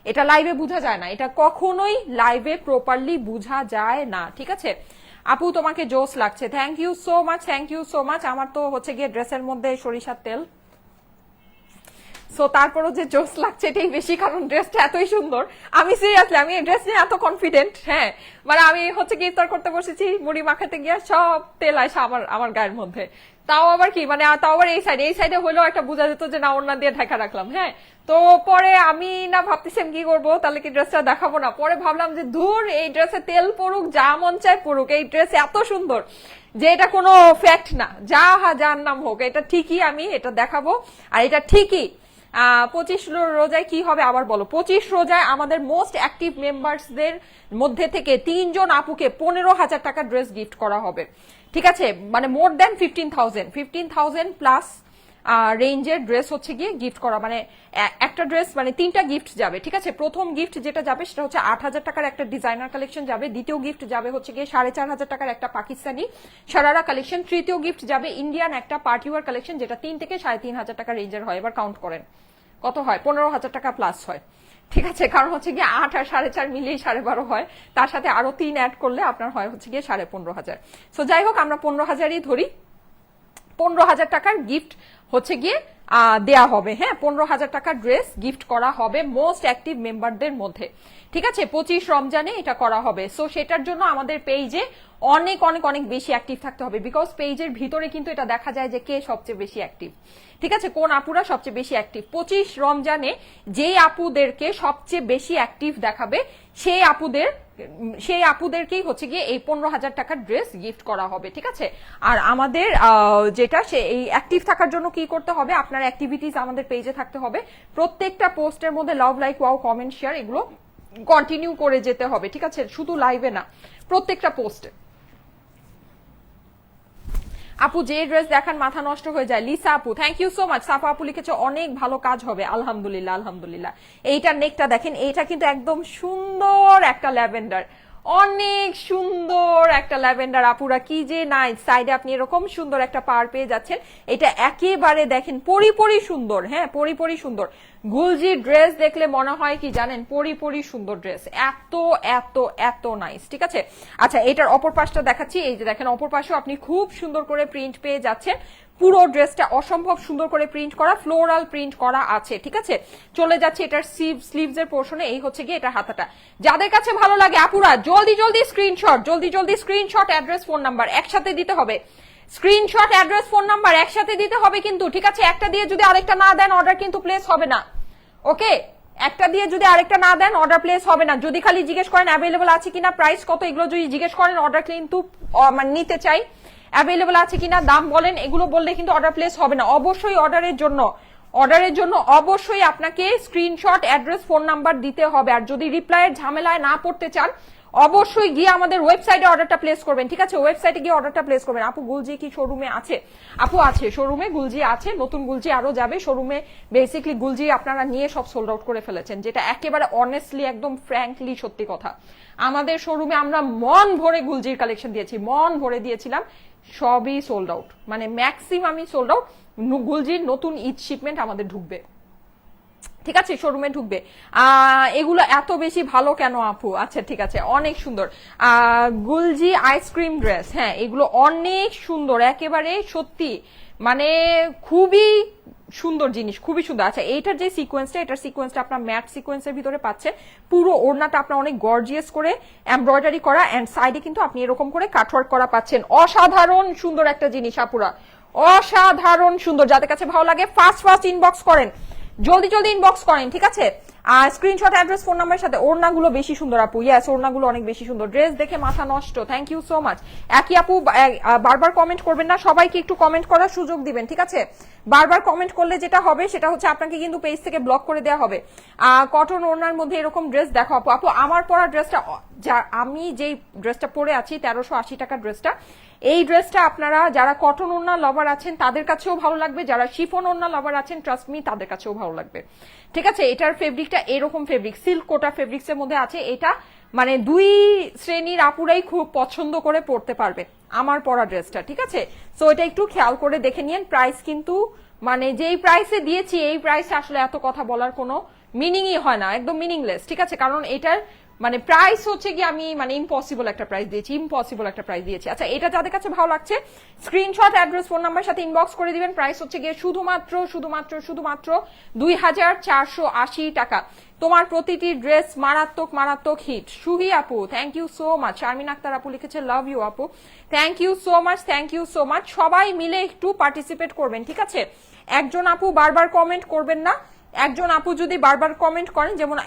এটা লাইভে বোঝা যায় না, এটা কখনোই লাইভে প্রপারলি বোঝা যায় না, ঠিক আছে? আপু তোমাকে জোস লাগছে, thank you so much, thank you so much. আমার তো হচ্ছে গিয়ে ড্রেসের মধ্যে সরিষার তেল, সো তারপরও যে জোস লাগছে এটাই বেশি, কারণ ড্রেসটা এতই সুন্দর। আমি সিরিয়াসলি আমি এই ড্রেস নিয়ে এত কনফিডেন্ট, হ্যাঁ মানে আমি হচ্ছে কি ইফতার করতে বসেছি, মুড়ি মাখাতে গিয়ে সব তেল আসে আমার গায়ের মধ্যে। তাও আবার কি মানে তাও আবার এই সাইডে হলেও একটা বোঝা যেত যে না ওড়না দিয়ে ঢাকা রাখলাম, হ্যাঁ। তো পরে আমি না ভাবতেছি কি করবো, তাহলে কি ড্রেসটা দেখাবো না, পরে ভাবলাম যে ধুর এই ড্রেসে তেল পড়ুক যা মন চায় পড়ুক, এই ড্রেস এত সুন্দর যে এটা কোনো ফ্যাক্ট না, যার নাম হোক এটা ঠিকই আমি এটা দেখাবো। আর এটা ঠিকই 25 রোজায় কি হবে আবার বলো? 25 রোজায় আমাদের মোস্ট অ্যাক্টিভ মেম্বার্সদের মধ্যে থেকে 3 জন আপুকে 15,000 টাকা ড্রেস গিফট করা হবে, ঠিক আছে? মানে মোর দেন 15,000 প্লাস রেঞ্জের ড্রেস হচ্ছে গিয়ে গিফট করা, মানে একটা ড্রেস মানে 3টা গিফট যাবে, ঠিক আছে? প্রথম গিফট যেটা যাবে সেটা হচ্ছে 8,000 টাকার একটা ডিজাইনার কালেকশন যাবে, দ্বিতীয় গিফট যাবে হচ্ছে গিয়ে 4,500 টাকার একটা পাকিস্তানি সারারা কালেকশন, তৃতীয় গিফট যাবে ইন্ডিয়ান একটা পার্টিওয়ার কালেকশন যেটা 3 থেকে 3,500 টাকা রেঞ্জের হয়। এবার কাউন্ট করেন কত হয়, 15,000 টাকা প্লাস হয়, ঠিক আছে? কারণ হচ্ছে গিয়ে 8 আর 4.5 মিলিয়ে 12.5 হয়, তার সাথে আরো 3 অ্যাড করলে আপনার হয় হচ্ছে গিয়ে 15,500। সো যাই হোক আমরা 15,000ই ধরি, 15,000 টাকার গিফট হচ্ছে গিয়ে দেয়া হবে, হ্যাঁ 15,000 টাকার ড্রেস গিফট করা হবে মোস্ট অ্যাক্টিভ মেম্বারদের মধ্যে, ঠিক আছে? 25 রমজানে এটা করা হবে। সো সেটার জন্য আমাদের পেজে অনেক অনেক অনেক বেশি অ্যাক্টিভ থাকতে হবে, বিকজ পেজের ভিতরে কিন্তু এটা দেখা যায় যে কে সবচেয়ে বেশি অ্যাক্টিভ, ঠিক আছে? কোন আপুরা সবচেয়ে বেশি অ্যাক্টিভ। 25 রমজানে যেই আপুদেরকে সবচেয়ে বেশি অ্যাক্টিভ দেখাবে সেই আপুদেরকেই হচ্ছে গিয়ে এই 15,000 টাকার ড্রেস গিফট করা হবে, ঠিক আছে? আর আমাদের যেটা সে এই অ্যাক্টিভ থাকার জন্য কি করতে হবে, আপনার অ্যাক্টিভিটিস আমাদের পেজে থাকতে হবে, প্রত্যেকটা পোস্টের মধ্যে লাভ, লাইক, ওয়াও, কমেন্ট, শেয়ার এগুলো কন্টিনিউ করে যেতে হবে, ঠিক আছে? শুধু লাইভে না, প্রত্যেকটা পোস্টে। আপু যে ড্রেস দেখান মাথা নষ্ট হয়ে যায়। লিসা আপু থ্যাংক ইউ সো মাচ। সাফা আপু লিখেছে অনেক ভালো কাজ হবে। আলহামদুলিল্লাহ আলহামদুলিল্লাহ। এইটার নেকটা দেখেন, এইটা কিন্তু একদম সুন্দর একটা ল্যাভেন্ডার, অনেক সুন্দর একটা ল্যাভেন্ডার। আপুরা কি যে নাইস, সাইডে আপনি এরকম সুন্দর একটা পার পেয়ে যাচ্ছেন। এটা একেবারে দেখেন পরিপরি সুন্দর, হ্যাঁ পরিপরি সুন্দর। গুলজি ড্রেস দেখলে মনে হয় কি জানেন, পরিপরি সুন্দর ড্রেস, এত এত এত নাইস। ঠিক আছে, আচ্ছা এটার অপর পাশটা দেখাচ্ছি। এই যে দেখেন অপর পাশেও আপনি খুব সুন্দর করে প্রিন্ট পেয়ে যাচ্ছেন। পুরো ড্রেসটা অসম্ভব সুন্দর করে প্রিন্ট করা, ফ্লোরাল প্রিন্ট করা আছে। ঠিক আছে, চলে যাচ্ছে এটার স্লিভস এর পোর্শনে। এই হচ্ছে গিয়ে এটা হাতাটা। যাদের কাছে ভালো লাগে আপুরা জলদি জলদি স্ক্রিনশট, জলদি জলদি স্ক্রিনশট, অ্যাড্রেস ফোন নাম্বার একসাথে দিতে হবে। স্ক্রিনশট অ্যাড্রেস ফোন নাম্বার একসাথে দিতে হবে কিন্তু, ঠিক আছে? একটা দিয়ে যদি আরেকটা না দেন অর্ডার কিন্তু প্লেস হবে না। ওকে, একটা দিয়ে যদি আরেকটা না দেন অর্ডার প্লেস হবে না। যদি খালি জিজ্ঞেস করেন অ্যাভেলেবল আছে কিনা, প্রাইস কত, এগুলো যদি জিজ্ঞেস করেন অর্ডার কিন্তু মানে নিতে চাই, অ্যাভেলেবল আছে কিনা, দাম বলেন, এগুলো বললে কিন্তু অর্ডার প্লেস হবে না। অবশ্যই অর্ডারের জন্য অবশ্যই আপনাকে স্ক্রিনশট অ্যাড্রেস ফোন নাম্বার দিতে হবে। আর যদি রিপ্লাইয়ের ঝামেলায় না পড়তে চান অবশ্যই গিয়ে আমাদের ওয়েবসাইটে অর্ডারটা প্লেস করবেন। ঠিক আছে, ওয়েবসাইটে গিয়ে অর্ডারটা প্লেস করবেন। আপু গুলজি কি শোরুমে আছে? আপু আছে, শোরুমে গুলজি আছে, নতুন গুলজি আরো যাবে শোরুমে। বেসিক্যালি গুলজি আপনারা নিয়ে সব সোল্ড আউট করে ফেলেছেন, যেটা একেবারে অনেস্টলি একদম ফ্র্যাঙ্কলি সত্যি কথা। আমাদের শোরুমে আমরা মন ভরে গুলজির কালেকশন দিয়েছি, মন ভরে দিয়েছিলাম, সবই সোল্ড আউট, মানে ম্যাক্সিমামই সোল্ড আউট। গুলজির নতুন ঈদ শিপমেন্ট আমাদের ঢুকবে, ঠিক আছে, শোরুমে ঢুকবে। এগুলো এত বেশি ভালো কেন আপু? আচ্ছা ঠিক আছে, অনেক সুন্দর। গুলজি আইসক্রিম ড্রেস, হ্যাঁ এগুলো অনেক সুন্দর, একেবারে সত্যি মানে খুবই সুন্দর জিনিস, খুবই সুন্দর। আচ্ছা এইটার যে সিকোয়েন্সটা, এটার সিকোয়েন্সটা আপনার ম্যাট সিকোয়েন্সের ভিতরে পাচ্ছেন। পুরো ওড়নাটা আপনার অনেক গর্জিয়াস করে এমব্রয়ডারি করা, এন্ড সাইডে কিন্তু আপনি এরকম করে কাটওয়ার্ক করা পাচ্ছেন। অসাধারণ সুন্দর একটা জিনিস আপুরা, অসাধারণ সুন্দর। যাদের কাছে ভালো লাগে ফার্স্ট ফার্স্ট ইনবক্স করেন, জলদি জলদি ইনবক্স করেন। ঠিক আছে, আর স্ক্রিনশট অ্যাড্রেস ফোন নাম্বারের সাথে। ওড়নাগুলো বেশি সুন্দর আপু, ইয়েস ওড়নাগুলো অনেক বেশি সুন্দর। ড্রেস দেখে মাথা নষ্ট, থ্যাংক ইউ সো মাচ। একই আপু বারবার কমেন্ট করবেন না, সবাইকে একটু কমেন্ট করার সুযোগ দিবেন। ঠিক আছে, বারবার কমেন্ট করলে যেটা হবে সেটা হচ্ছে আপনাকে কিন্তু পেজ থেকে ব্লক করে দেওয়া হবে। কটন ওড়নার মধ্যে এরকম ড্রেস দেখো আপু। আপু আমার পরা ড্রেসটা, আমি যেই ড্রেসটা পরে আছি 1380 টাকার ড্রেসটা, এই ড্রেসটা আপনারা যারা কটন ওড়না লাভার আছেন তাদের কাছেও ভালো লাগবে, যারা শিফন ওড়না লাভার আছেন ট্রাস্ট মি তাদের কাছেও ভালো লাগবে। ঠিক আছে, এটার ফেব্রিকটা এরকম ফেব্রিক, সিল্ক কোটা ফেব্রিক্স এর মধ্যে আছে। এটা মানে দুই শ্রেণীর আপুরাই খুব পছন্দ করে পরতে পারবে আমার পরা ড্রেসটা। ঠিক আছে, সো এটা একটু খেয়াল করে দেখে নিন। প্রাইস কিন্তু মানে যেই প্রাইসে দিয়েছি এই প্রাইসে আসলে এত কথা বলার কোনো মিনিংই হয় না, একদম মিনিংলেস। ঠিক আছে, কারণ এটার মানে প্রাইস হচ্ছে কি আমি মানে ইম্পসিবল একটা প্রাইস দিয়েছি, ইম্পসিবল একটা প্রাইস দিয়েছি। আচ্ছা এটা যাদের কাছে ভালো লাগছে স্ক্রিনশট অ্যাড্রেস ফোন নাম্বার সাথে ইনবক্স করে দিবেন। প্রাইস হচ্ছে গিয়ে শুধুমাত্র শুধুমাত্র শুধুমাত্র 2480 টাকা। তোমার প্রতিটি ড্রেস মারাত্মক মারাত্মক হিট। সুহি আপু thank you so much. Sharmin Akter আপু লিখেছে লাভ ইউ আপু, thank you so much, thank you so much. সবাই মিলে একটু পার্টিসিপেট করবেন। ঠিক আছে, একজন আপু বারবার কমেন্ট করবেন না। একজন আপু যদি বারবার কমেন্ট করেন, যেমন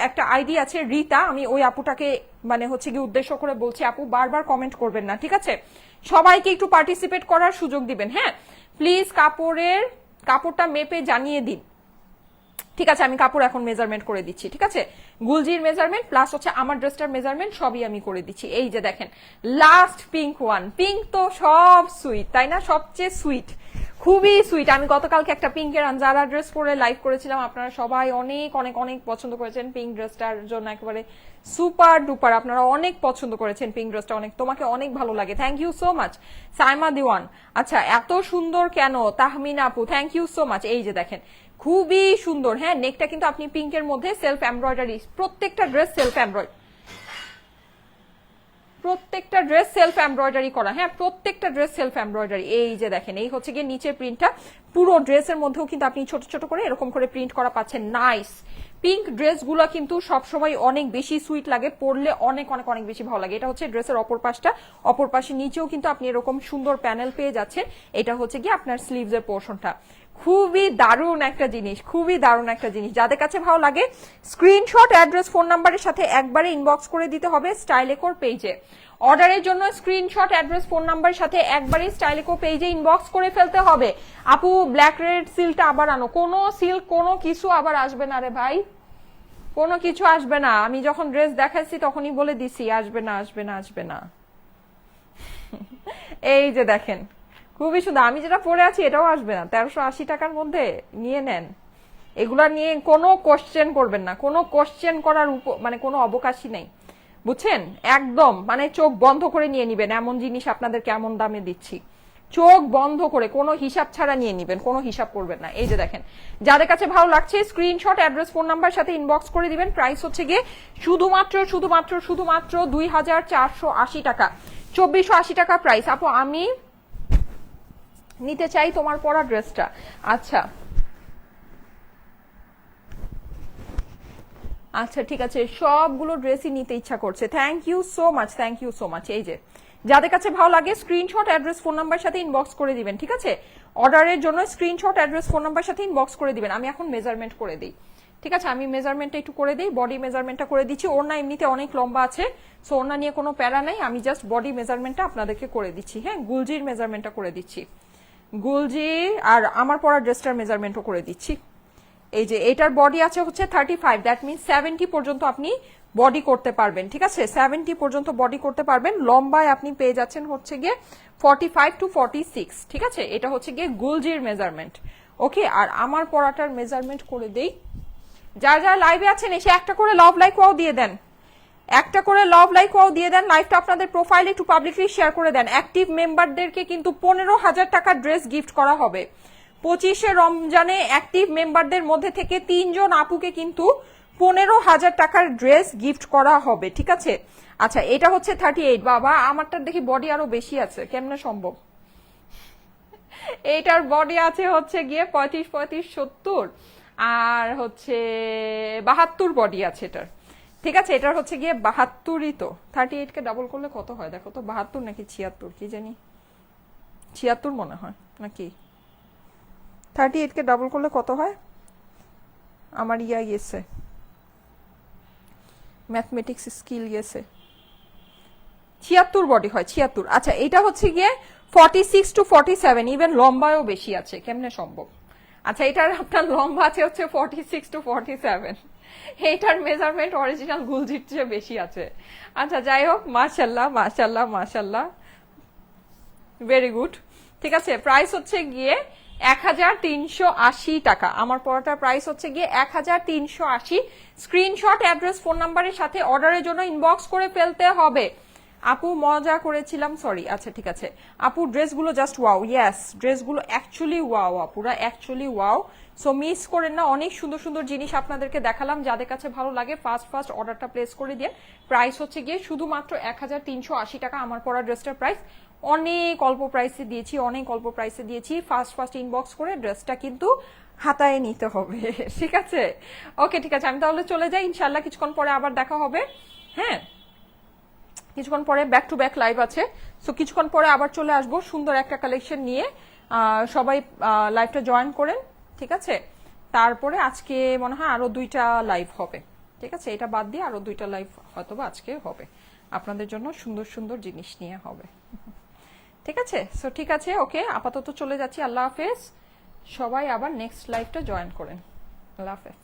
একটা আইডি আছে রিতা, আমি ওই আপুটাকে মানে হচ্ছে কি উদ্দেশ্য করে বলছি, আপু বারবার কমেন্ট করবেন না। ঠিক আছে, সবাইকে একটু পার্টিসিপেট করার সুযোগ দিবেন। হ্যাঁ প্লিজ কাপড়টা মেপে জানিয়ে দিন। ঠিক আছে, আমি কাপড় এখন মেজারমেন্ট করে দিচ্ছি। ঠিক আছে, গুলজির মেজারমেন্ট প্লাস হচ্ছে আমার ড্রেসটার মেজারমেন্ট সবই আমি করে দিচ্ছি। এই যে দেখেন লাস্ট পিঙ্ক ওয়ান, পিঙ্ক তো সব সুইট তাই না, সবচেয়ে সুইট, খুবই সুইট। আমি গতকালকে একটা পিঙ্কের আনজারা ড্রেস পরে লাইভ করেছিলাম, আপনারা সবাই অনেক অনেক অনেক পছন্দ করেছেন পিঙ্ক ড্রেসটার জন্য, একেবারে সুপার ডুপার। আপনারা অনেক পছন্দ করেছেন পিঙ্ক ড্রেসটা, অনেক তোমাকে অনেক ভালো লাগে, thank you so much. Saima Dewan আচ্ছা এত সুন্দর কেন? তাহমিনা আপু থ্যাংক ইউ সো মাচ। এই যে দেখেন খুবই সুন্দর, হ্যাঁ নেকটা কিন্তু আপনি পিঙ্কের মধ্যে সেলফ এমব্রয়ডারি, প্রত্যেকটা ড্রেস সেলফ এমব্রয়ডারি, প্রত্যেকটা ড্রেস সেলফ এমব্রয়ডারি করা, হ্যাঁ প্রত্যেকটা ড্রেস সেলফ এমব্রয়ডারি। এই যে দেখেন এই হচ্ছে গিয়ে নিচের প্রিন্টটা, পুরো ড্রেসের মধ্যেও কিন্তু আপনি ছোট ছোট করে এরকম করে প্রিন্ট করা পাচ্ছেন। নাইস পিঙ্ক ড্রেসগুলো কিন্তু সবসময় অনেক বেশি সুইট লাগে, পরলে অনেক অনেক অনেক বেশি ভালো লাগে। এটা হচ্ছে ড্রেসের অপর পাশটা, অপর পাশে নিচেও কিন্তু আপনি এরকম সুন্দর প্যানেল পেয়ে যাচ্ছেন। এটা হচ্ছে গিয়ে আপনার স্লিভস এর পোর্শনটা। খুবই দারুণ একটা জিনিস, খুবই দারুণ একটা জিনিস। যাদের কাছে ভালো লাগে স্ক্রিনশট অ্যাড্রেস ফোন নাম্বারের সাথে একবারে ইনবক্স করে দিতে হবে স্টাইলেকোর পেজে। অর্ডারের জন্য স্ক্রিনশট অ্যাড্রেস ফোন নাম্বারের সাথে একবারে স্টাইলেকো পেজে ইনবক্স করে ফেলতে হবে। আপু ব্ল্যাক রেড সিল্কটা আবার আনো, কোনো সিল্ক কোনো কিছু আবার আসবে না রে ভাই, কোনো কিছু আসবে না। আমি যখন ড্রেস দেখাচ্ছি তখনই বলে দিছি আসবে না আসবে না আসবে না। এই যে দেখেন খুবই সুন্দর। আমি যেটা পরে আছি এটাও আসবে না 1380 টাকার মধ্যে, নিয়ে নেন। এগুলা নিয়ে কোনো কোশ্চেন করবেন না, কোনো কোশ্চেন করার মানে কোনো অবকাশই নেই, বুঝছেন? একদম মানে চোখ বন্ধ করে নিয়ে নিবেন, এমন জিনিস আপনাদের কেমন দামে দিচ্ছি, চোখ বন্ধ করে কোনো হিসাব ছাড়া নিয়ে নিবেন, কোনো হিসাব করবেন না। এই যে দেখেন, যাদের কাছে ভালো লাগছে স্ক্রিনশট, অ্যাড্রেস, ফোন নাম্বার সাথে ইনবক্স করে দিবেন। প্রাইস হচ্ছে গিয়ে শুধুমাত্র শুধুমাত্র শুধুমাত্র 2480 টাকা, 2480 টাকা প্রাইস। আপু আমি নিতে চাই তোমার পরা ড্রেসটা। আচ্ছা আচ্ছা ঠিক আছে, সবগুলো ড্রেসই নিতে ইচ্ছা করছে। Thank you so much, thank you so much. এই যে যাদের কাছে ভালো লাগে স্ক্রিনশট, অ্যাড্রেস, ফোন নাম্বার সাথে ইনবক্স করে দিবেন, ঠিক আছে? অর্ডারের জন্য স্ক্রিনশট, অ্যাড্রেস, ফোন নাম্বার সাথে ইনবক্স করে দিবেন। আমি এখন মেজারমেন্ট করে দিই, ঠিক আছে? আমি মেজারমেন্টটা একটু করে দিই, বডি মেজারমেন্টটা করে দিচ্ছি। ওড়না এমনিতে অনেক লম্বা আছে, সো ওড়না নিয়ে কোনো প্যারা নাই, আমি জাস্ট বডি মেজারমেন্টটা আপনাদেরকে করে দিচ্ছি। হ্যাঁ, গুলজির মেজারমেন্টটা করে দিচ্ছি, গুলজি, আর আমার পরা ড্রেসটার মেজারমেন্টও করে দিচ্ছি। এই যে এটার বডি আছে হচ্ছে 35, দ্যাট মিনস 70 পর্যন্ত আপনি বডি করতে পারবেন, ঠিক আছে? 70 পর্যন্ত বডি করতে পারবেন। লম্বায় আপনি পেয়ে যাচ্ছেন হচ্ছে গিয়ে 45 to 46, ঠিক আছে? এটা হচ্ছে গিয়ে গুলজির মেজারমেন্ট, ওকে? আর আমার পরাটার মেজারমেন্ট করে দেই। যারা যারা লাইভে আছেন এসে একটা করে লাভ লাইক ওয়াও দিয়ে দেন, একটা করে লাভ লাইক ওয়াও দিয়ে দেন। লাইভটা আপনাদের প্রোফাইলে একটু পাবলিকলি শেয়ার করে দেন। অ্যাক্টিভ মেম্বারদেরকে কিন্তু 15,000 টাকার ড্রেস গিফট করা হবে 25শে রমজানে। অ্যাক্টিভ মেম্বারদের মধ্যে থেকে 3 জন আপুকে কিন্তু 15,000 টাকার ড্রেস গিফট করা হবে, ঠিক আছে? আচ্ছা, এটা হচ্ছে 38। বাবা আমারটার দেখি বডি আরো বেশি আছে, কেমনে সম্ভব? এইটার বডি আছে হচ্ছে গিয়ে 35, 35, 70 আর হচ্ছে 72 বডি আছে এটার, ঠিক আছে? এটার হচ্ছে গিয়ে 72ই তো। 38 কে ডাবল করলে কত হয় দেখো তো, 72 নাকি 76 কি জানি, 76 মনে হয় নাকি। 38 কে ডাবল করলে কত হয়? আমার ইয়া গেছে, ম্যাথমেটিক্স স্কিল গেছে, 76 বডি হয়, 76। আচ্ছা, এটা হচ্ছে গিয়ে 46 to 47, ইভেন লম্বায়ও বেশি আছে, কেমনে সম্ভব? আচ্ছা, এটার আপনার লম্বা আছে হচ্ছে 46 to 47, এইটার মেজারমেন্ট অরিজিনাল গুলজির চেয়ে বেশি আছে। আচ্ছা যাই হোক, মাশাল্লাহ মাশাল্লাহ মাশাল্লাহ, ভেরি গুড, ঠিক আছে? প্রাইস হচ্ছে গিয়ে 1380 টাকা। আমার পড়াটার প্রাইস হচ্ছে গিয়ে 1380। স্ক্রিনশট, অ্যাড্রেস, ফোন নাম্বারের সাথে অর্ডারের জন্য ইনবক্স করে ফেলতে হবে। আপু মজা করেছিলাম, সরি। আচ্ছা ঠিক আছে আপু, ড্রেসগুলো জাস্ট ওয়াও, ইয়েস ড্রেসগুলো অ্যাকচুয়ালি ওয়াও আপুরা, অ্যাকচুয়ালি ওয়াও। সো মিস করেন না, অনেক সুন্দর সুন্দর জিনিস আপনাদেরকে দেখালাম। যাদের কাছে ভালো লাগে ফার্স্ট ফার্স্ট অর্ডারটা প্লেস করে দিয়ে। প্রাইস হচ্ছে গিয়ে শুধুমাত্র 1380 টাকা। আমার পরা ড্রেসটার প্রাইস অনেক অল্প প্রাইসে দিয়েছি, অনেক অল্প প্রাইসে দিয়েছি। ফার্স্ট ফার্স্ট ইনবক্স করে ড্রেসটা কিন্তু হাতায় নিতে হবে, ঠিক আছে? ওকে ঠিক আছে, আমি তাহলে চলে যাই। ইনশাল্লাহ কিছুক্ষণ পরে আবার দেখা হবে। হ্যাঁ, কিছুক্ষণ পরে ব্যাক টু ব্যাক লাইভ আছে, সো কিছুক্ষণ পরে আবার চলে আসবো সুন্দর একটা কালেকশন নিয়ে। সবাই লাইভটা জয়েন করেন, ঠিক আছে? তারপরে আজকে মনে হয় আরো 2টা লাইভ হবে, ঠিক আছে? এটা বাদ দিয়ে আরো 2টা লাইভ হয়তোবা আজকে হবে, আপনাদের জন্য সুন্দর সুন্দর জিনিস নিয়ে হবে, ঠিক আছে? সো ঠিক আছে, ওকে, আপাতত চলে যাচ্ছি। আল্লাহ হাফেজ। সবাই আবার নেক্সট লাইভটা জয়েন করেন। আল্লাহ হাফেজ।